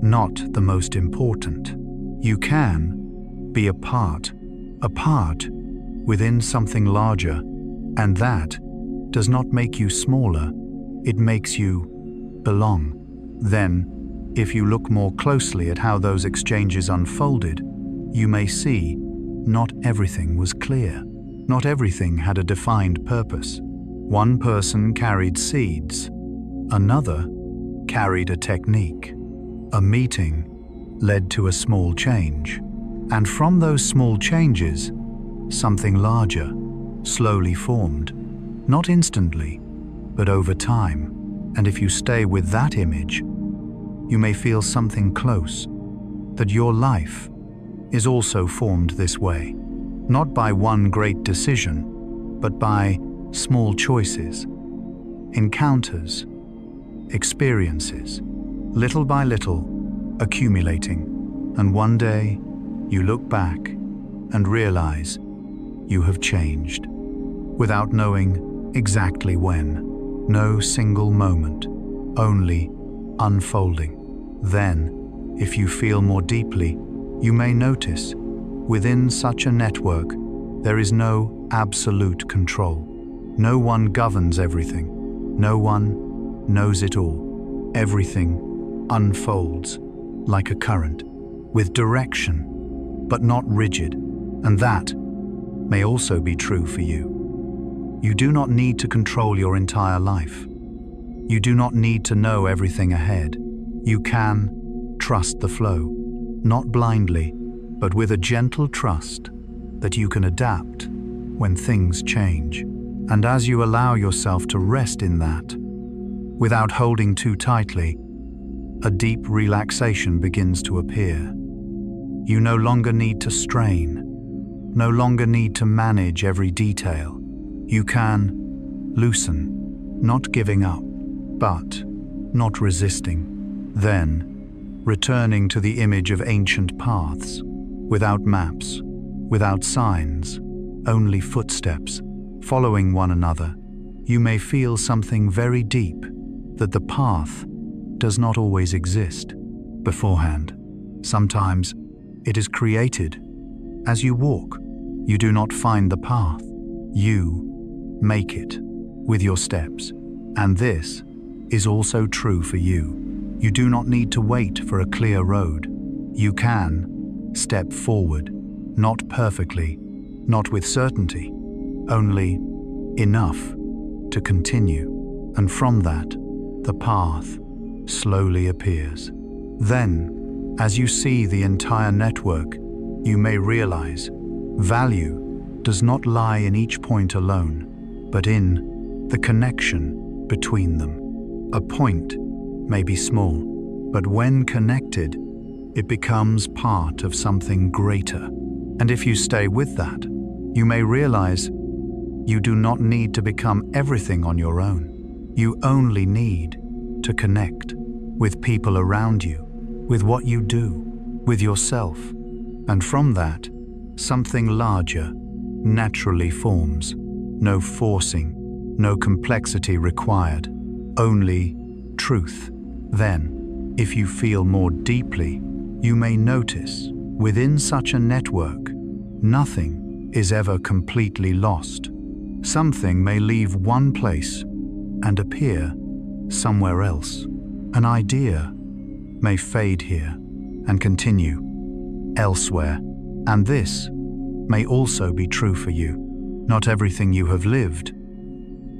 not the most important. You can be a part within something larger, and that does not make you smaller, it makes you belong. Then, if you look more closely at how those exchanges unfolded, you may see not everything was clear. Not everything had a defined purpose. One person carried seeds, another carried a technique. A meeting led to a small change, and from those small changes, something larger slowly formed, not instantly, but over time. And if you stay with that image, you may feel something close, that your life is also formed this way, not by one great decision, but by small choices, encounters, experiences, little by little, accumulating. And one day, you look back and realize you have changed, without knowing exactly when. No single moment, only unfolding. Then, if you feel more deeply, you may notice, within such a network, there is no absolute control. No one governs everything. No one knows it all. Everything unfolds like a current, with direction, but not rigid. And that may also be true for you. You do not need to control your entire life. You do not need to know everything ahead. You can trust the flow, not blindly, but with a gentle trust that you can adapt when things change. And as you allow yourself to rest in that, without holding too tightly, a deep relaxation begins to appear. You no longer need to strain, no longer need to manage every detail. You can loosen, not giving up, but not resisting. Then, returning to the image of ancient paths, without maps, without signs, only footsteps, following one another, you may feel something very deep, that the path does not always exist beforehand. Sometimes it is created. As you walk, you do not find the path. You make it with your steps. And this is also true for you. You do not need to wait for a clear road. You can step forward, not perfectly, not with certainty, only enough to continue. And from that, the path slowly appears. Then, as you see the entire network, you may realize value does not lie in each point alone, but in the connection between them. A point may be small, but when connected, it becomes part of something greater. And if you stay with that, you may realize you do not need to become everything on your own. You only need to connect with people around you, with what you do, with yourself. And from that, something larger naturally forms. No forcing, no complexity required, only truth. Then, if you feel more deeply, you may notice, within such a network, nothing is ever completely lost. Something may leave one place and appear somewhere else. An idea may fade here and continue elsewhere, and this may also be true for you. Not everything you have lived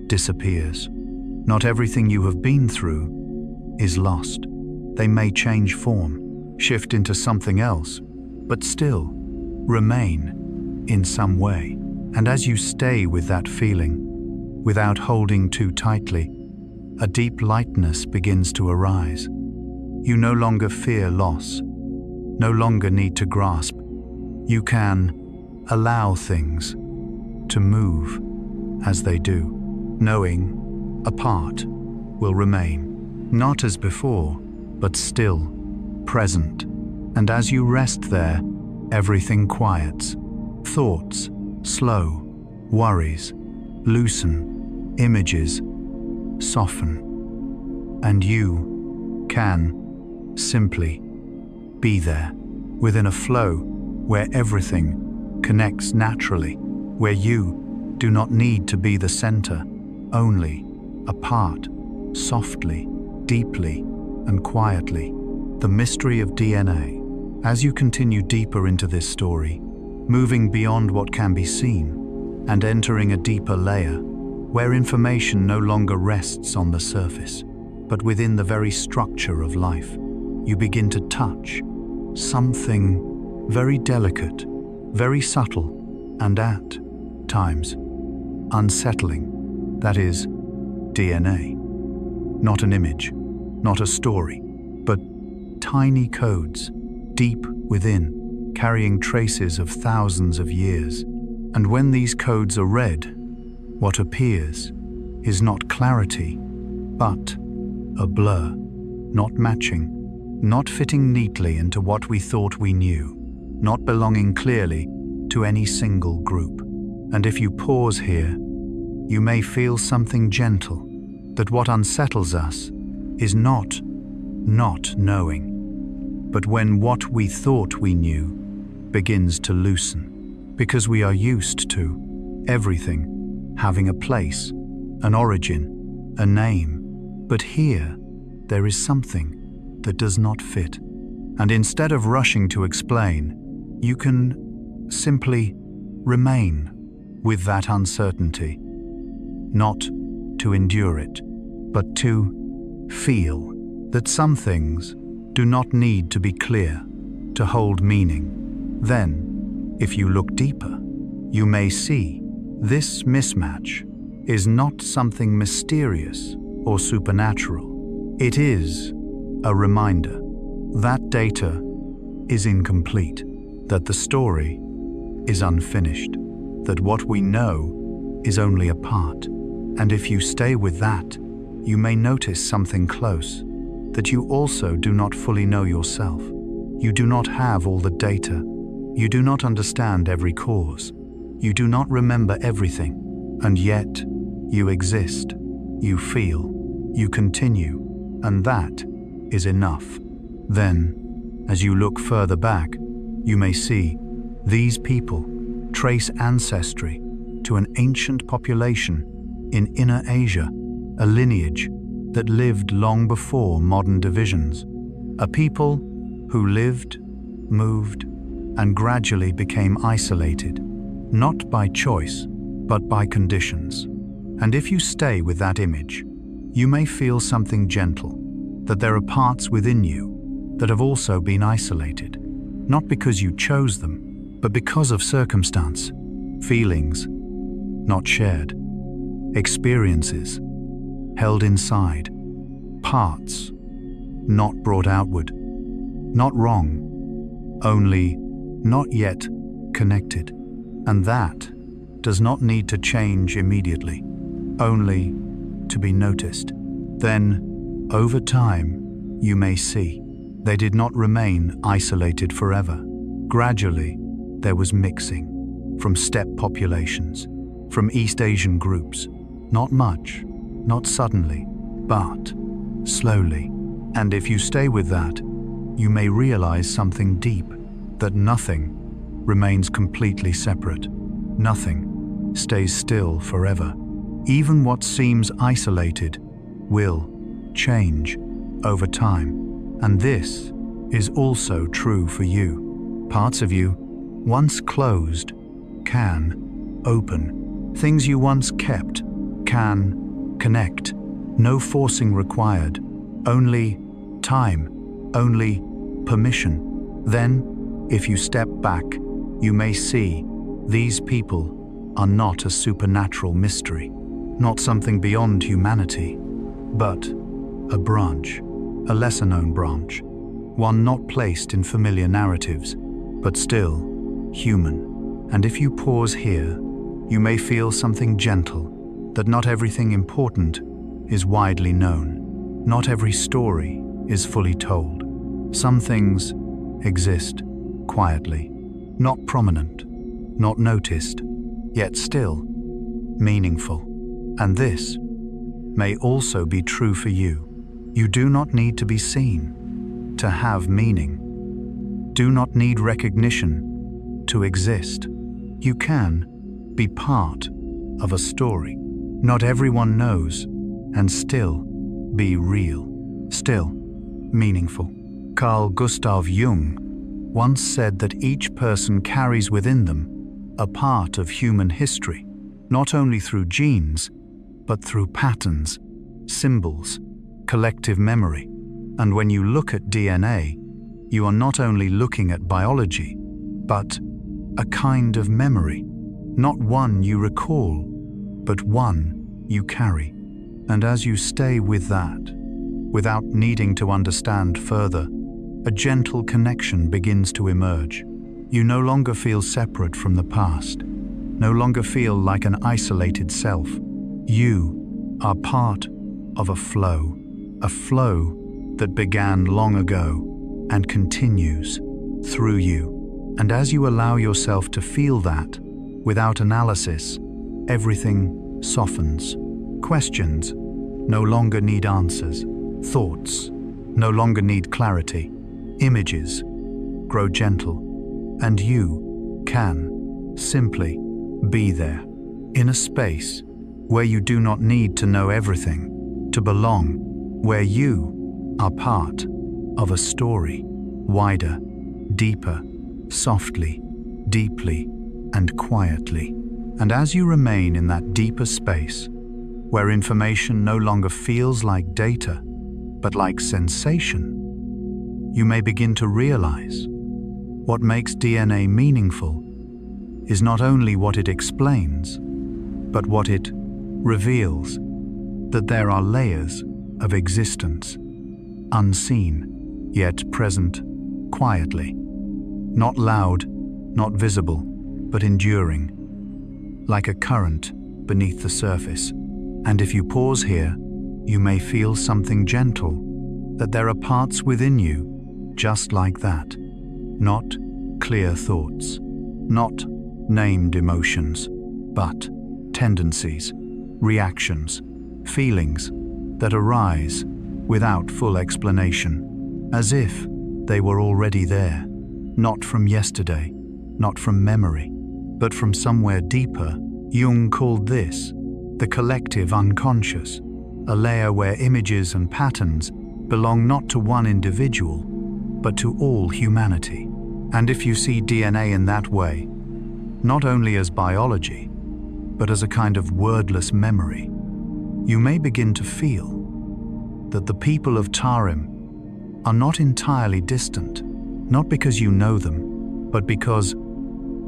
disappears. Not everything you have been through is lost. They may change form, shift into something else, but still remain in some way. And as you stay with that feeling, without holding too tightly, a deep lightness begins to arise. You no longer fear loss, no longer need to grasp. You can allow things to move as they do, knowing a part will remain, not as before, but still present. And as you rest there, everything quiets. Thoughts slow, worries loosen, images soften, and you can simply be there, within a flow where everything connects naturally, where you do not need to be the center, only a part, softly, deeply, and quietly, the mystery of DNA. As you continue deeper into this story, moving beyond what can be seen and entering a deeper layer where information no longer rests on the surface, but within the very structure of life, you begin to touch something very delicate, very subtle, and at times unsettling. That is DNA. Not an image, not a story, but tiny codes deep within, carrying traces of thousands of years. And when these codes are read, what appears is not clarity, but a blur, not matching, not fitting neatly into what we thought we knew, not belonging clearly to any single group. And if you pause here, you may feel something gentle, that what unsettles us is not knowing, but when what we thought we knew begins to loosen, because we are used to everything having a place, an origin, a name. But here, there is something that does not fit. And instead of rushing to explain, you can simply remain with that uncertainty, not to endure it, but to feel that some things do not need to be clear to hold meaning. Then, if you look deeper, you may see this mismatch is not something mysterious or supernatural. It is a reminder that data is incomplete, that the story is unfinished, that what we know is only a part. And if you stay with that, you may notice something close, that you also do not fully know yourself. You do not have all the data. You do not understand every cause. You do not remember everything. And yet, you exist. You feel. You continue. And that is enough. Then, as you look further back, you may see these people trace ancestry to an ancient population in Inner Asia, a lineage that lived long before modern divisions, a people who lived, moved, and gradually became isolated, not by choice, but by conditions. And if you stay with that image, you may feel something gentle, that there are parts within you that have also been isolated, not because you chose them, but because of circumstance, feelings not shared, experiences held inside, parts not brought outward, not wrong, only not yet connected. And that does not need to change immediately, only to be noticed. Then, over time, you may see they did not remain isolated forever. Gradually, there was mixing from steppe populations, from East Asian groups, not much, not suddenly, but slowly. And if you stay with that, you may realize something deep, that nothing remains completely separate. Nothing stays still forever. Even what seems isolated will change over time. And this is also true for you. Parts of you, once closed, can open. Things you once kept can connect. No forcing required, only time, only permission. Then, if you step back, you may see these people are not a supernatural mystery, not something beyond humanity, but a branch, a lesser-known branch, one not placed in familiar narratives, but still human. And if you pause here, you may feel something gentle, that not everything important is widely known. Not every story is fully told. Some things exist quietly, not prominent, not noticed, yet still meaningful. And this may also be true for you. You do not need to be seen to have meaning. Do not need recognition to exist. You can be part of a story not everyone knows, and still be real. Still, meaningful. Carl Gustav Jung once said that each person carries within them a part of human history, not only through genes, but through patterns, symbols, collective memory. And when you look at DNA, you are not only looking at biology, but a kind of memory, not one you recall, but one you carry. And as you stay with that, without needing to understand further, a gentle connection begins to emerge. You no longer feel separate from the past, no longer feel like an isolated self. You are part of a flow that began long ago and continues through you. And as you allow yourself to feel that, without analysis, everything softens. Questions no longer need answers. Thoughts no longer need clarity. Images grow gentle, and you can simply be there, in a space where you do not need to know everything to belong, where you are part of a story, wider, deeper, softly, deeply, and quietly. And as you remain in that deeper space, where information no longer feels like data, but like sensation, you may begin to realize what makes DNA meaningful is not only what it explains, but what it reveals, that there are layers of existence, unseen, yet present quietly, not loud, not visible, but enduring, like a current beneath the surface. And if you pause here, you may feel something gentle, that there are parts within you just like that, not clear thoughts, not named emotions, but tendencies, reactions, feelings that arise without full explanation, as if they were already there, not from yesterday, not from memory, but from somewhere deeper. Jung called this the collective unconscious, a layer where images and patterns belong not to one individual, but to all humanity. And if you see DNA in that way, not only as biology, but as a kind of wordless memory, you may begin to feel that the people of Tarim are not entirely distant, not because you know them, but because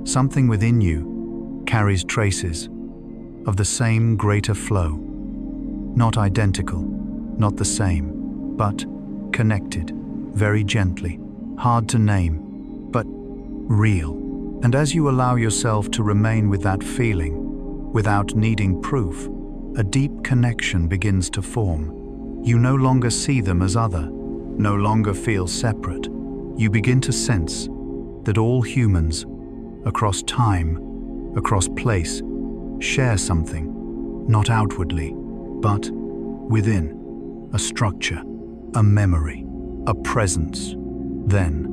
something within you carries traces of the same greater flow, not identical, not the same, but connected, very gently, hard to name, but real. And as you allow yourself to remain with that feeling, without needing proof, a deep connection begins to form. You no longer see them as other, no longer feel separate. You begin to sense that all humans, across time, across place, share something, not outwardly, but within, a structure, a memory, a presence. Then,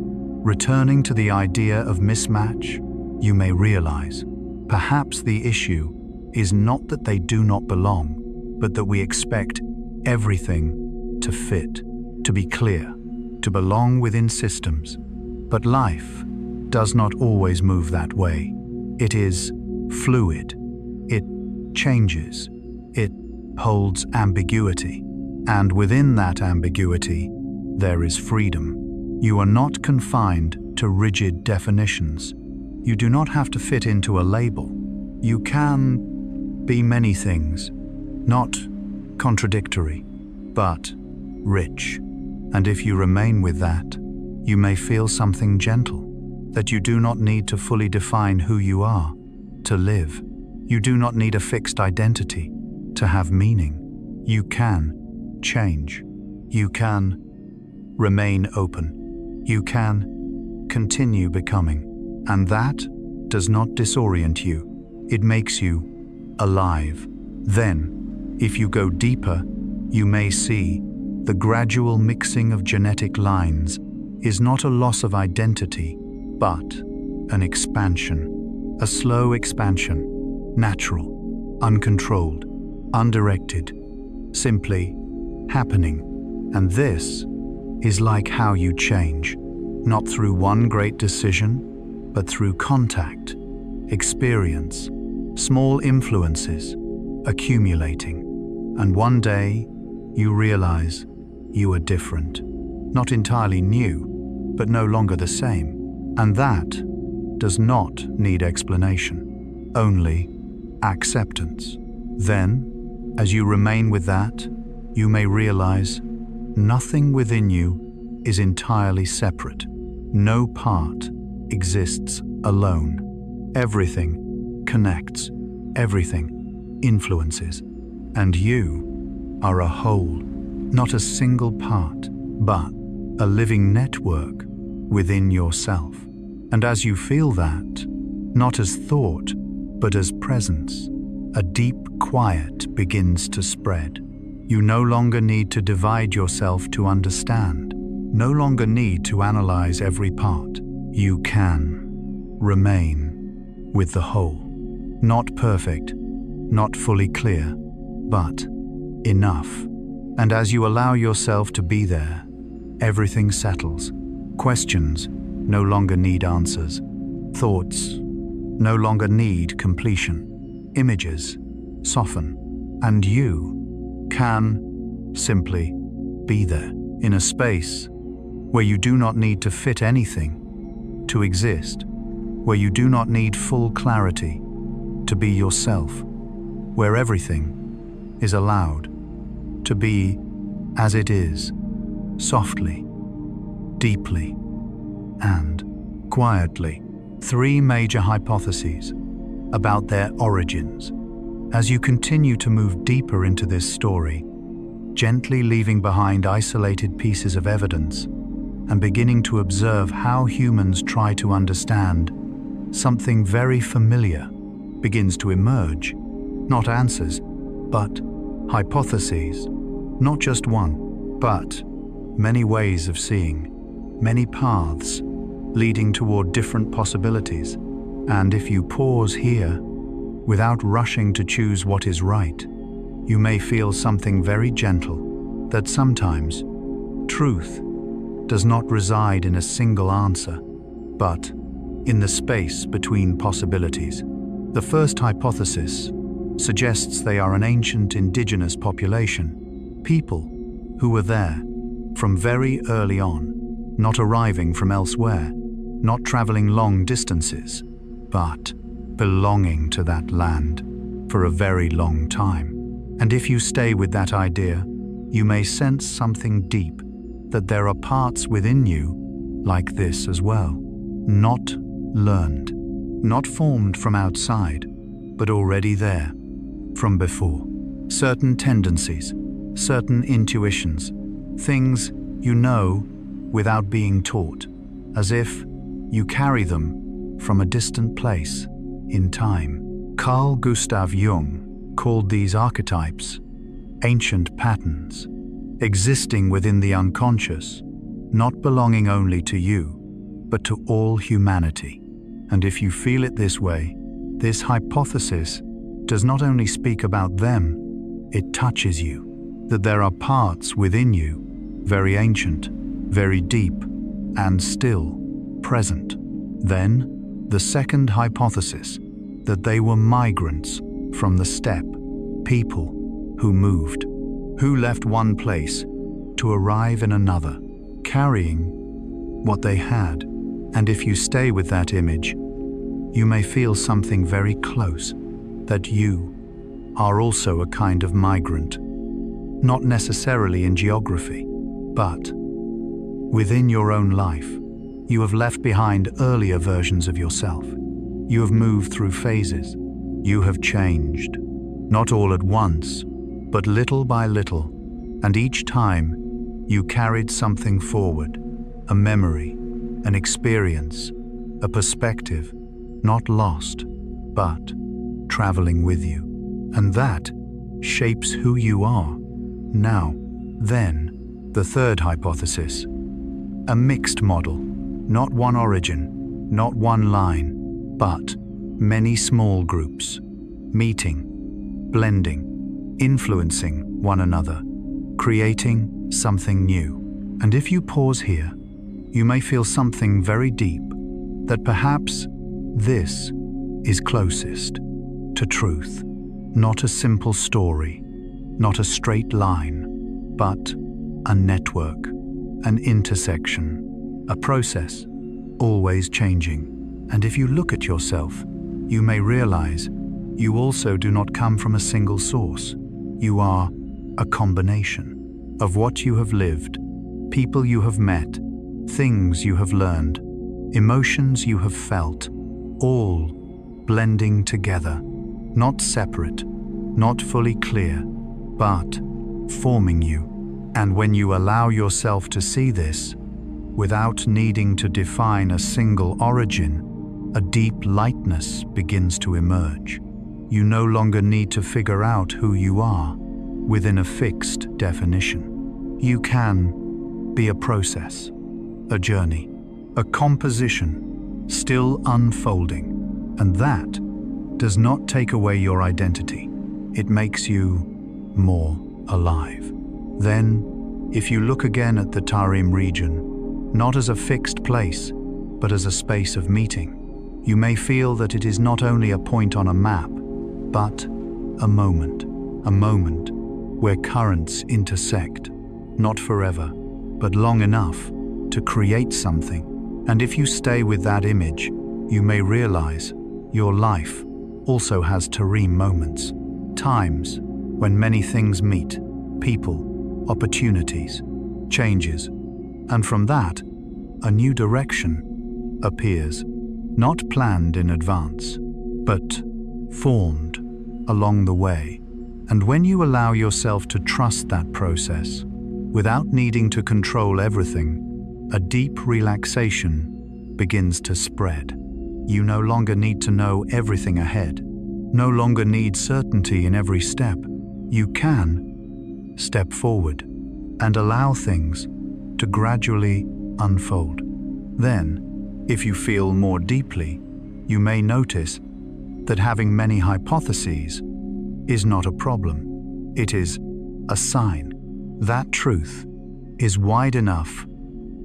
returning to the idea of mismatch, you may realize, perhaps the issue is not that they do not belong, but that we expect everything to fit, to be clear, to belong within systems. But life does not always move that way. It is fluid. It changes. It holds ambiguity. And within that ambiguity, there is freedom. You are not confined to rigid definitions. You do not have to fit into a label. You can be many things, not contradictory, but rich. And if you remain with that, you may feel something gentle, that you do not need to fully define who you are to live. You do not need a fixed identity to have meaning. You can change. You can remain open. You can continue becoming. And that does not disorient you. It makes you alive. Then, if you go deeper, you may see the gradual mixing of genetic lines is not a loss of identity, but an expansion, a slow expansion, natural, uncontrolled, undirected, simply happening. And this is like how you change, not through one great decision, but through contact, experience, small influences, accumulating. And one day, you realize you are different, not entirely new, but no longer the same. And that does not need explanation, only acceptance. Then, as you remain with that, you may realize nothing within you is entirely separate. No part exists alone. Everything connects, everything influences, and you are a whole, not a single part, but a living network within yourself. And as you feel that, not as thought, but as presence, a deep quiet begins to spread. You no longer need to divide yourself to understand, no longer need to analyze every part. You can remain with the whole. Not perfect, not fully clear, but enough. And as you allow yourself to be there, everything settles. Questions no longer need answers. Thoughts no longer need completion. Images soften, and you can simply be there in a space where you do not need to fit anything to exist, where you do not need full clarity to be yourself, where everything is allowed to be as it is, softly, deeply, and quietly. 3 major hypotheses about their origins. As you continue to move deeper into this story, gently leaving behind isolated pieces of evidence and beginning to observe how humans try to understand, something very familiar begins to emerge. Not answers, but hypotheses. Not just one, but many ways of seeing, many paths leading toward different possibilities. And if you pause here, without rushing to choose what is right, you may feel something very gentle, that sometimes truth does not reside in a single answer, but in the space between possibilities. The first hypothesis suggests they are an ancient indigenous population, people who were there from very early on, not arriving from elsewhere, not traveling long distances, but belonging to that land for a very long time. And if you stay with that idea, you may sense something deep, that there are parts within you like this as well, not learned, not formed from outside, but already there from before. Certain tendencies, certain intuitions, things you know without being taught, as if you carry them from a distant place in time. Carl Gustav Jung called these archetypes ancient patterns, existing within the unconscious, not belonging only to you, but to all humanity. And if you feel it this way, this hypothesis does not only speak about them, it touches you, that there are parts within you, very ancient, very deep, and still present. Then, the second hypothesis, that they were migrants from the steppe, people who moved, who left one place to arrive in another, carrying what they had. And if you stay with that image, you may feel something very close, that you are also a kind of migrant, not necessarily in geography, but within your own life. You have left behind earlier versions of yourself. You have moved through phases. You have changed, not all at once, but little by little, and each time you carried something forward, a memory, an experience, a perspective, not lost, but traveling with you. And that shapes who you are. Now, then, the third hypothesis, a mixed model, not one origin, not one line, but many small groups, meeting, blending, influencing one another, creating something new. And if you pause here, you may feel something very deep, that perhaps this is closest to truth. Not a simple story, not a straight line, but a network, an intersection, a process, always changing. And if you look at yourself, you may realize you also do not come from a single source. You are a combination of what you have lived, people you have met, things you have learned, emotions you have felt, all blending together, not separate, not fully clear, but forming you. And when you allow yourself to see this, without needing to define a single origin, a deep lightness begins to emerge. You no longer need to figure out who you are within a fixed definition. You can be a process, a journey, a composition still unfolding, and that does not take away your identity. It makes you more alive. Then, if you look again at the Tarim region, not as a fixed place, but as a space of meeting, you may feel that it is not only a point on a map, but a moment where currents intersect, not forever, but long enough to create something. And if you stay with that image, you may realize your life also has Tarim moments, times when many things meet, people, opportunities, changes, and from that, a new direction appears, not planned in advance, but formed along the way. And when you allow yourself to trust that process, without needing to control everything, a deep relaxation begins to spread. You no longer need to know everything ahead, no longer need certainty in every step. You can step forward and allow things to gradually unfold. Then, if you feel more deeply, you may notice that having many hypotheses is not a problem. It is a sign that truth is wide enough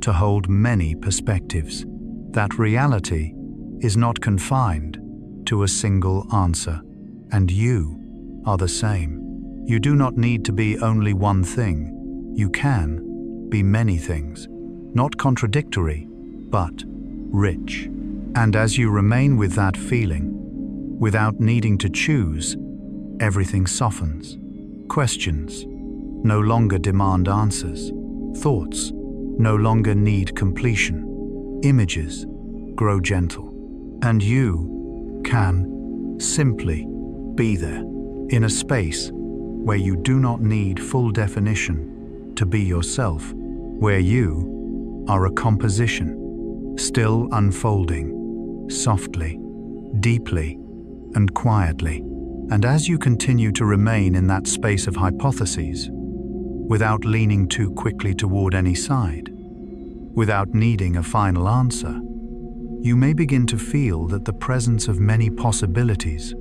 to hold many perspectives, that reality is not confined to a single answer, and you are the same. You do not need to be only one thing. You can be many things, not contradictory, but rich. And as you remain with that feeling, without needing to choose, everything softens. Questions no longer demand answers. Thoughts no longer need completion. Images grow gentle. And you can simply be there, in a space where you do not need full definition to be yourself, where you are a composition, still unfolding, softly, deeply, and quietly. And as you continue to remain in that space of hypotheses, without leaning too quickly toward any side, without needing a final answer, you may begin to feel that the presence of many possibilities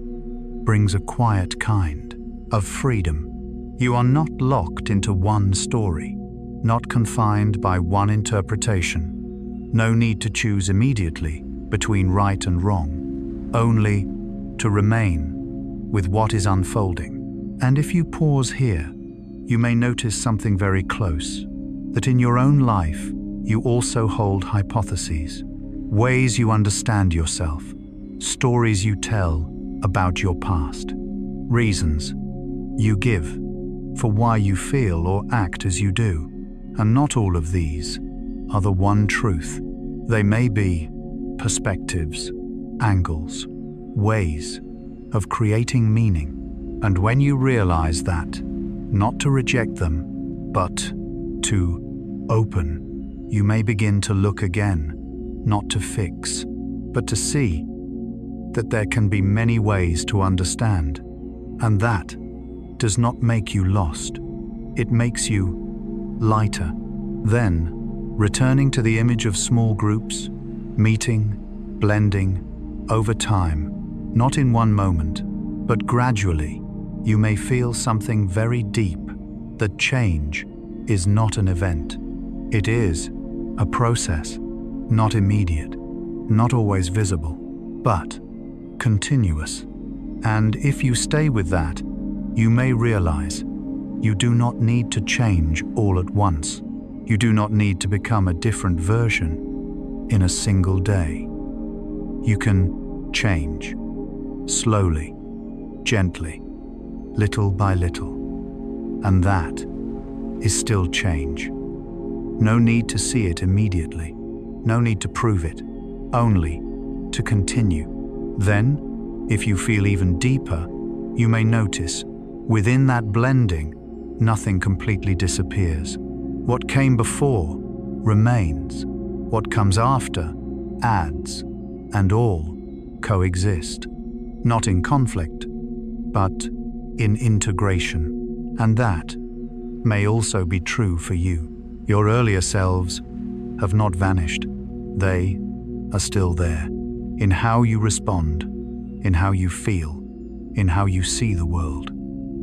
brings a quiet kind of freedom. You are not locked into one story, not confined by one interpretation. No need to choose immediately between right and wrong, only to remain with what is unfolding. And if you pause here, you may notice something very close, that in your own life you also hold hypotheses, ways you understand yourself, stories you tell about your past, reasons you give for why you feel or act as you do. And not all of these are the one truth. They may be perspectives, angles, ways of creating meaning. And when you realize that, not to reject them, but to open, you may begin to look again, not to fix, but to see that there can be many ways to understand. And that does not make you lost. It makes you lighter. Then, returning to the image of small groups, meeting, blending, over time, not in one moment, but gradually, you may feel something very deep, that change is not an event, It is a process, not immediate, not always visible, but continuous. And if you stay with that, you may realize you do not need to change all at once. You do not need to become a different version in a single day. You can change, slowly, gently, little by little. And that is still change. No need to see it immediately. No need to prove it. Only to continue. Then, if you feel even deeper, you may notice, within that blending, nothing completely disappears. What came before remains. What comes after adds, and all coexist. Not in conflict, but in integration. And that may also be true for you. Your earlier selves have not vanished. They are still there, in how you respond, in how you feel, in how you see the world.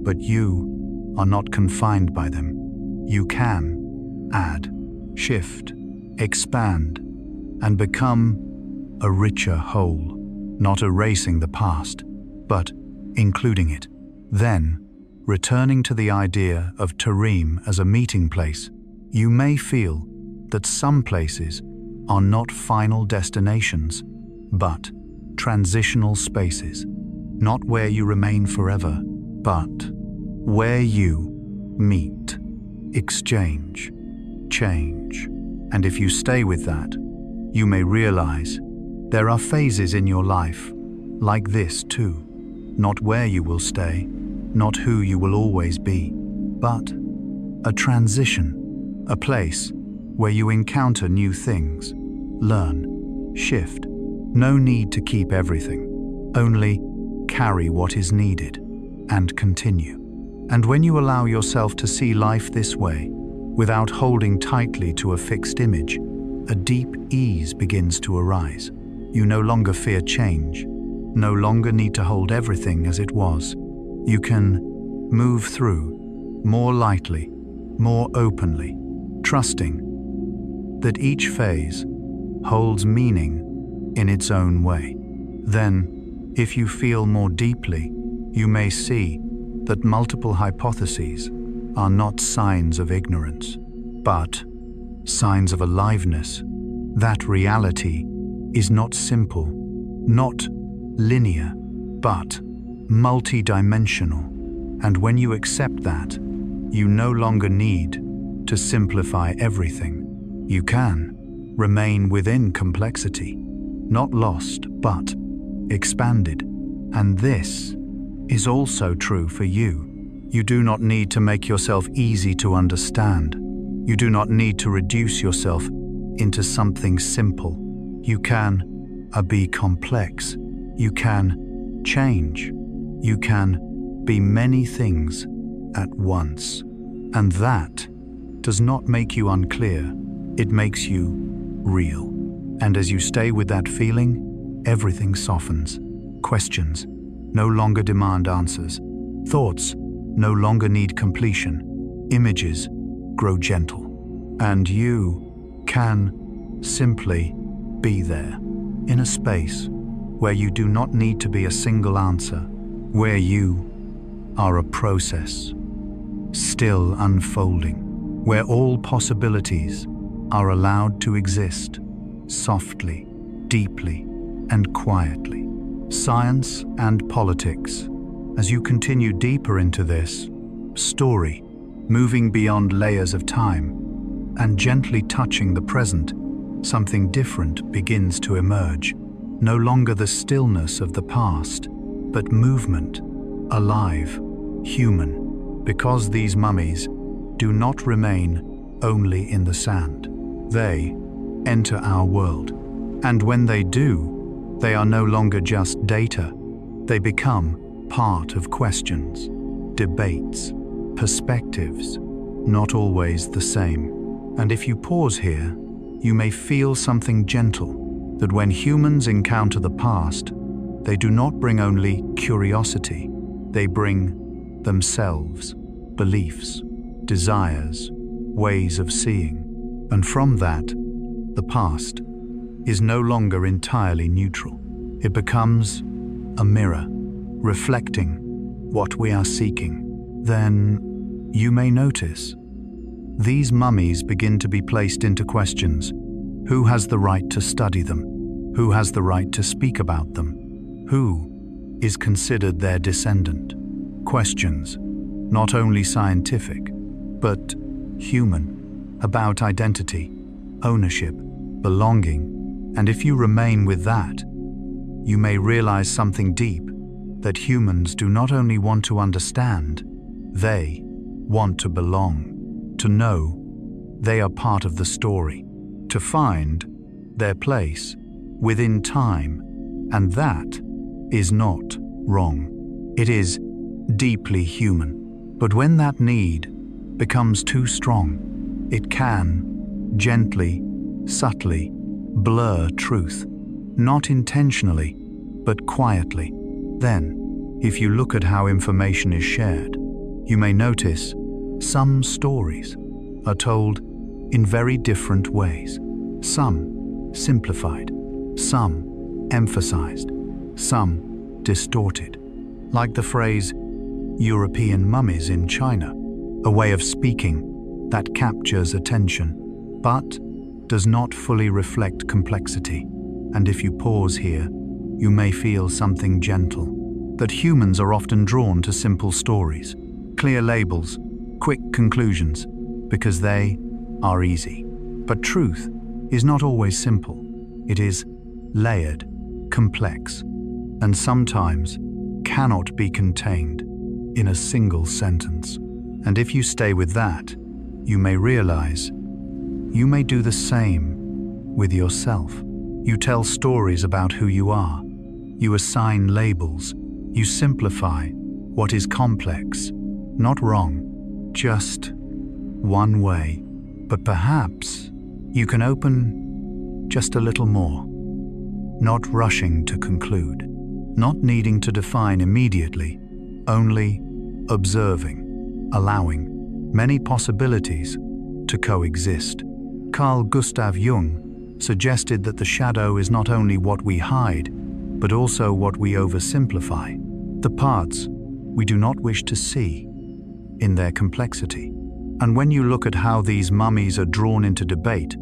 But you are not confined by them. You can add, shift, expand, and become a richer whole, not erasing the past, but including it. Then, returning to the idea of Tarim as a meeting place, you may feel that some places are not final destinations, but transitional spaces, not where you remain forever, but where you meet, exchange, change. And if you stay with that, you may realize there are phases in your life like this too, not where you will stay, not who you will always be, but a transition, a place where you encounter new things, learn, shift. No need to keep everything, only carry what is needed and continue. And when you allow yourself to see life this way, without holding tightly to a fixed image, a deep ease begins to arise. You no longer fear change, no longer need to hold everything as it was. You can move through more lightly, more openly, trusting that each phase holds meaning in its own way. Then, if you feel more deeply, you may see that multiple hypotheses are not signs of ignorance, but signs of aliveness. That reality is not simple, not linear, but multidimensional. And when you accept that, you no longer need to simplify everything. You can remain within complexity, not lost, but expanded. And this is also true for you. You do not need to make yourself easy to understand. You do not need to reduce yourself into something simple. You can be complex. You can change. You can be many things at once. And that does not make you unclear. It makes you real. And as you stay with that feeling, everything softens. Questions no longer demand answers. Thoughts no longer need completion. Images grow gentle. And you can simply be there, in a space where you do not need to be a single answer, where you are a process, still unfolding, where all possibilities are allowed to exist, softly, deeply, and quietly. Science and politics. As you continue deeper into this story, moving beyond layers of time and gently touching the present, something different begins to emerge. No longer the stillness of the past, but movement, alive, human, because these mummies do not remain only in the sand. They enter our world, and when they do, they are no longer just data. They become part of questions, debates, perspectives, not always the same. And if you pause here, you may feel something gentle, that when humans encounter the past, they do not bring only curiosity, they bring themselves, beliefs, desires, ways of seeing. And from that, the past is no longer entirely neutral. It becomes a mirror, reflecting what we are seeking. Then you may notice these mummies begin to be placed into questions. Who has the right to study them? Who has the right to speak about them? Who is considered their descendant? Questions, not only scientific, but human, about identity, ownership, belonging. And if you remain with that, you may realize something deep, that humans do not only want to understand, they want to belong, to know they are part of the story, to find their place within time. And that is not wrong. It is deeply human. But when that need becomes too strong, it can gently, subtly blur truth, not intentionally, but quietly. Then, if you look at how information is shared, you may notice some stories are told in very different ways. Some simplified, some emphasized, some distorted. Like the phrase, European mummies in China, a way of speaking that captures attention, but does not fully reflect complexity. And if you pause here, you may feel something gentle, that humans are often drawn to simple stories, clear labels, quick conclusions, because they are easy. But truth is not always simple. It is layered, complex, and sometimes cannot be contained in a single sentence. And if you stay with that, you may realize you may do the same with yourself. You tell stories about who you are. You assign labels. You simplify what is complex. Not wrong, just one way. But perhaps you can open just a little more, not rushing to conclude, not needing to define immediately, only observing, allowing many possibilities to coexist. Carl Gustav Jung suggested that the shadow is not only what we hide, but also what we oversimplify, the parts we do not wish to see in their complexity. And when you look at how these mummies are drawn into debate,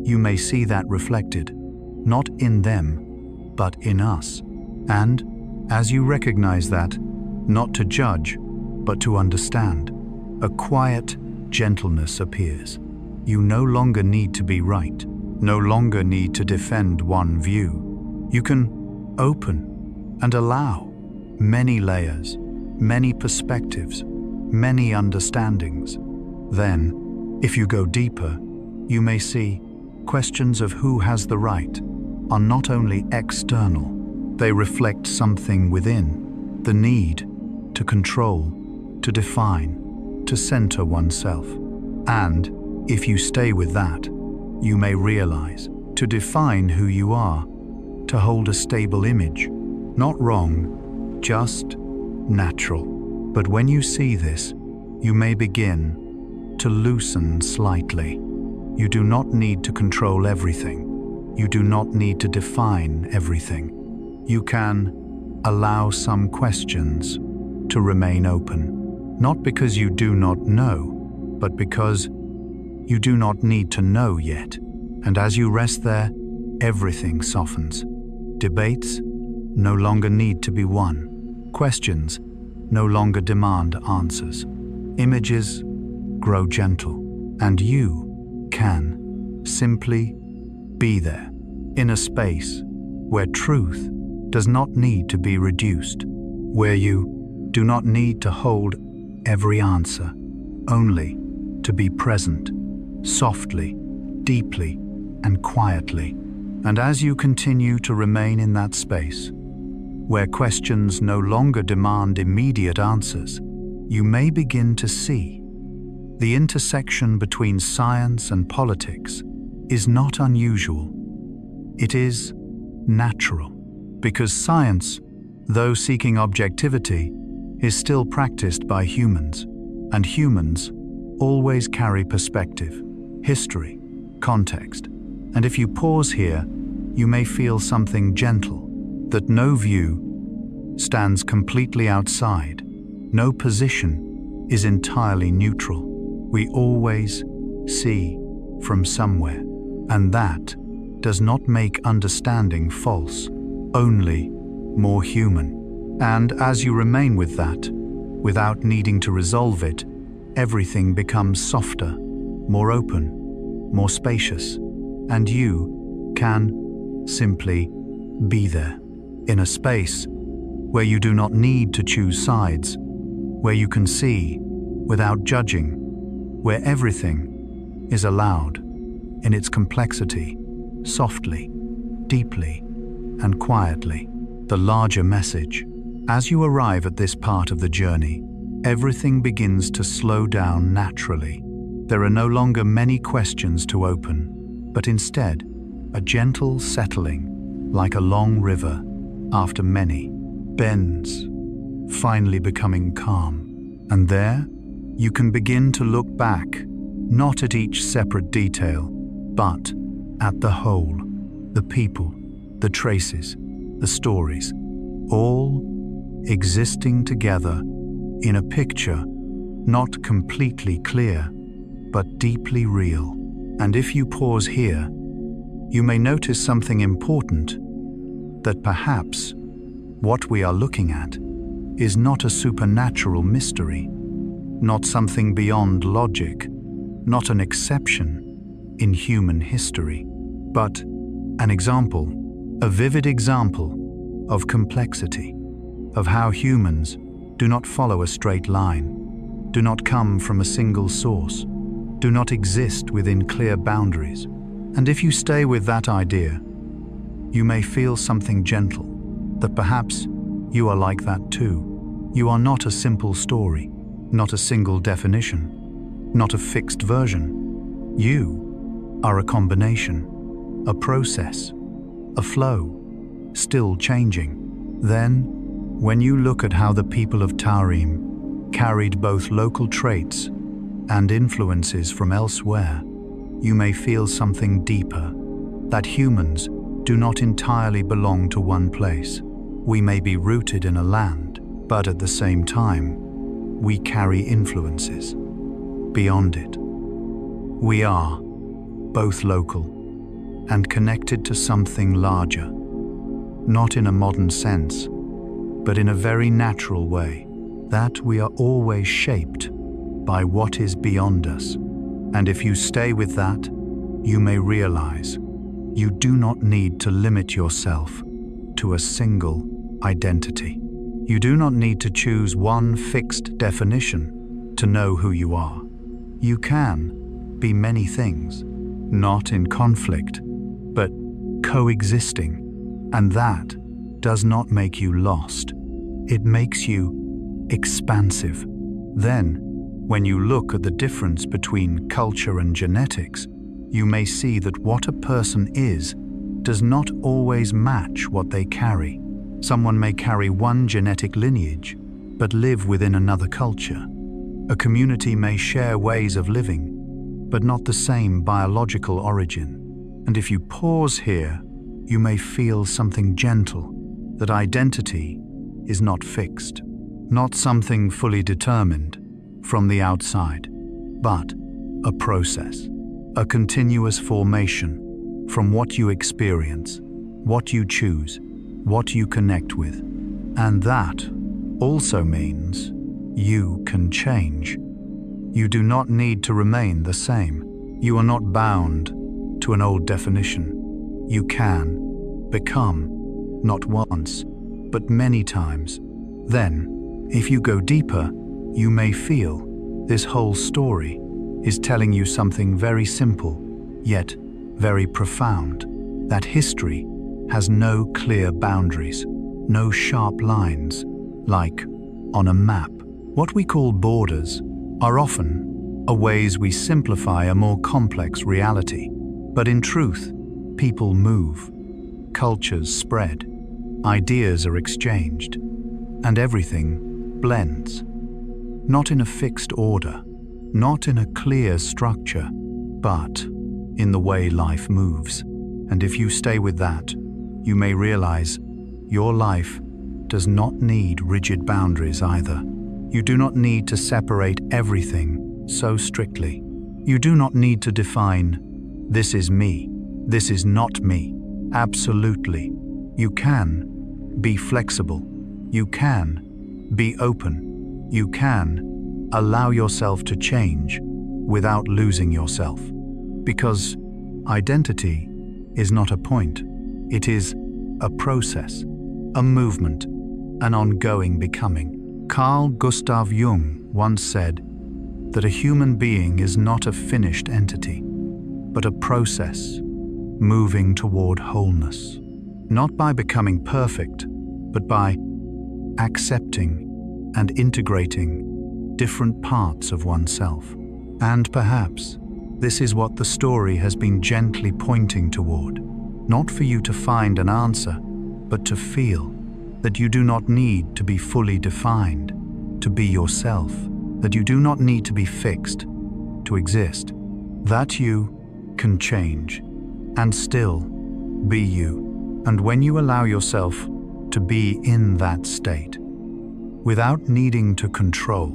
you may see that reflected, not in them, but in us. And as you recognize that, not to judge, but to understand, a quiet gentleness appears. You no longer need to be right, no longer need to defend one view. You can open and allow many layers, many perspectives, many understandings. Then, if you go deeper, you may see questions of who has the right are not only external, they reflect something within, the need to control, to define, to center oneself. And if you stay with that, you may realize to define who you are, to hold a stable image, not wrong, just natural. But when you see this, you may begin to loosen slightly. You do not need to control everything. You do not need to define everything. You can allow some questions to remain open, not because you do not know, but because you do not need to know yet. And as you rest there, everything softens. Debates no longer need to be won. Questions no longer demand answers. Images grow gentle, and you can simply be there, in a space where truth does not need to be reduced, where you do not need to hold every answer, only to be present, softly, deeply, and quietly. And as you continue to remain in that space, where questions no longer demand immediate answers, you may begin to see the intersection between science and politics is not unusual. It is natural, because science, though seeking objectivity, is still practiced by humans, and humans always carry perspective, history, context. And if you pause here, you may feel something gentle, that no view stands completely outside, no position is entirely neutral. We always see from somewhere, and that does not make understanding false, only more human. And as you remain with that, without needing to resolve it, everything becomes softer, more open, more spacious, and you can simply be there, in a space where you do not need to choose sides, where you can see without judging, where everything is allowed in its complexity, softly, deeply, and quietly. The larger message. As you arrive at this part of the journey, everything begins to slow down naturally. There are no longer many questions to open, but instead, a gentle settling, like a long river after many bends, finally becoming calm. And there, you can begin to look back, not at each separate detail, but at the whole, the people, the traces, the stories, all existing together in a picture not completely clear, but deeply real. And if you pause here, you may notice something important, that perhaps what we are looking at is not a supernatural mystery, not something beyond logic, not an exception in human history, but an example, a vivid example of complexity, of how humans do not follow a straight line, do not come from a single source, do not exist within clear boundaries. And if you stay with that idea, you may feel something gentle, that perhaps you are like that too. You are not a simple story, not a single definition, not a fixed version. You are a combination, a process, a flow, still changing. Then, when you look at how the people of Tarim carried both local traits and influences from elsewhere, you may feel something deeper, that humans do not entirely belong to one place. We may be rooted in a land, but at the same time, we carry influences beyond it. We are both local and connected to something larger, not in a modern sense, but in a very natural way, that we are always shaped by what is beyond us. And if you stay with that, you may realize you do not need to limit yourself to a single identity. You do not need to choose one fixed definition to know who you are. You can be many things, not in conflict, but coexisting. And that does not make you lost. It makes you expansive. Then, when you look at the difference between culture and genetics, you may see that what a person is does not always match what they carry. Someone may carry one genetic lineage, but live within another culture. A community may share ways of living, but not the same biological origin. And if you pause here, you may feel something gentle, that identity is not fixed, not something fully determined from the outside, but a process, a continuous formation from what you experience, what you choose, what you connect with. And that also means you can change. You do not need to remain the same. You are not bound to an old definition. You can become, not once, but many times. Then, if you go deeper, you may feel this whole story is telling you something very simple, yet very profound, that history has no clear boundaries, no sharp lines, like on a map. What we call borders are often ways we simplify a more complex reality. But in truth, people move, cultures spread, ideas are exchanged, and everything blends. Not in a fixed order, not in a clear structure, but in the way life moves. And if you stay with that, you may realize your life does not need rigid boundaries either. You do not need to separate everything so strictly. You do not need to define, this is me, this is not me. Absolutely. You can be flexible. You can be open. You can allow yourself to change without losing yourself. Because identity is not a point. It is a process, a movement, an ongoing becoming. Carl Gustav Jung once said that a human being is not a finished entity, but a process moving toward wholeness. Not by becoming perfect, but by accepting and integrating different parts of oneself. And perhaps this is what the story has been gently pointing toward. Not for you to find an answer, but to feel that you do not need to be fully defined to be yourself, that you do not need to be fixed to exist, that you can change and still be you. And when you allow yourself to be in that state, without needing to control,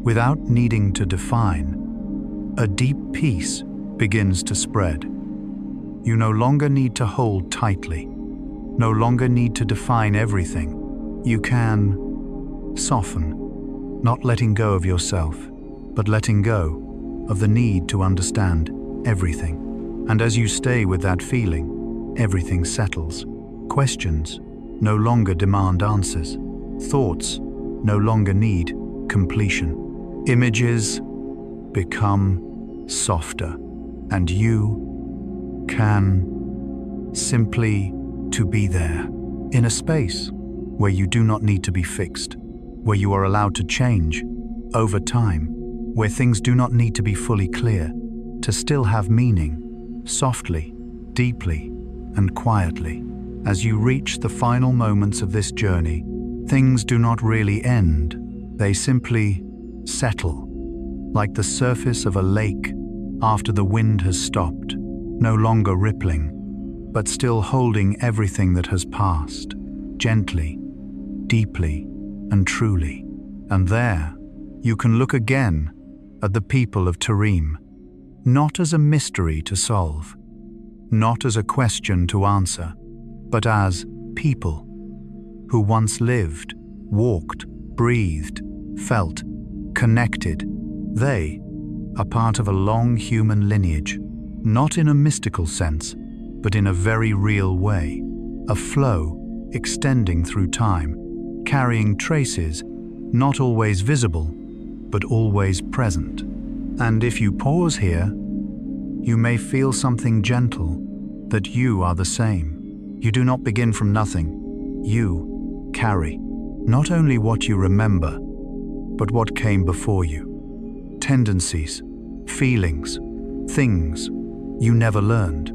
without needing to define, a deep peace begins to spread. You no longer need to hold tightly, no longer need to define everything. You can soften, not letting go of yourself, but letting go of the need to understand everything. And as you stay with that feeling, everything settles. Questions no longer demand answers. Thoughts no longer need completion. Images become softer, and you can simply to be there in a space where you do not need to be fixed, where you are allowed to change over time, where things do not need to be fully clear to still have meaning, softly, deeply, and quietly. As you reach the final moments of this journey, things do not really end. They simply settle, like the surface of a lake after the wind has stopped, no longer rippling, but still holding everything that has passed, gently, deeply, and truly. And there, you can look again at the people of Tarim, not as a mystery to solve, not as a question to answer, but as people who once lived, walked, breathed, felt, connected. They are part of a long human lineage, not in a mystical sense, but in a very real way, a flow extending through time, carrying traces not always visible, but always present. And if you pause here, you may feel something gentle, that you are the same. You do not begin from nothing. You carry not only what you remember, but what came before you. Tendencies, feelings, things you never learned,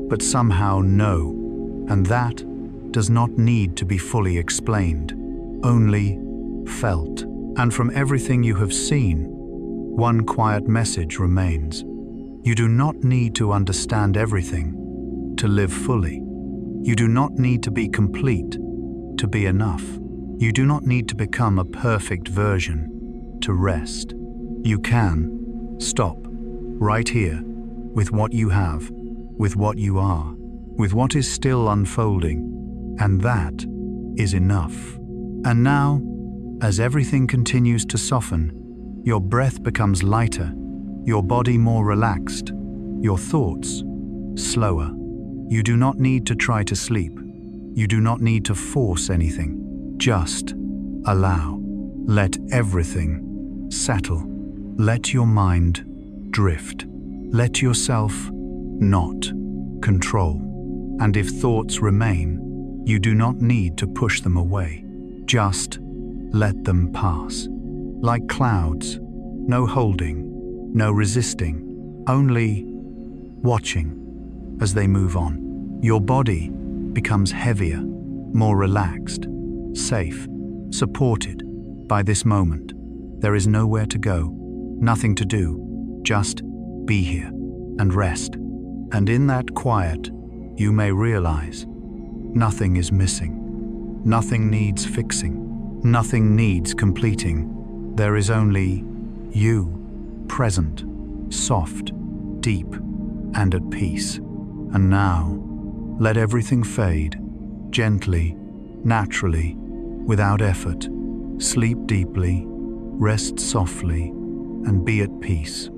but somehow know, and that does not need to be fully explained, only felt. And from everything you have seen, one quiet message remains. You do not need to understand everything to live fully. You do not need to be complete to be enough. You do not need to become a perfect version to rest. You can stop right here with what you have, with what you are, with what is still unfolding, and that is enough. And now, as everything continues to soften, your breath becomes lighter, your body more relaxed, your thoughts slower. You do not need to try to sleep. You do not need to force anything. Just allow. Let everything settle. Let your mind drift. Let yourself not control. And if thoughts remain, you do not need to push them away. Just let them pass. Like clouds, no holding, no resisting, only watching as they move on. Your body becomes heavier, more relaxed, safe, supported by this moment. There is nowhere to go, nothing to do, just be here. and rest. And in that quiet, you may realize nothing is missing. Nothing needs fixing. Nothing needs completing. There is only you, present, soft, deep, and at peace. And now, let everything fade, gently, naturally, without effort. Sleep deeply, rest softly, and be at peace.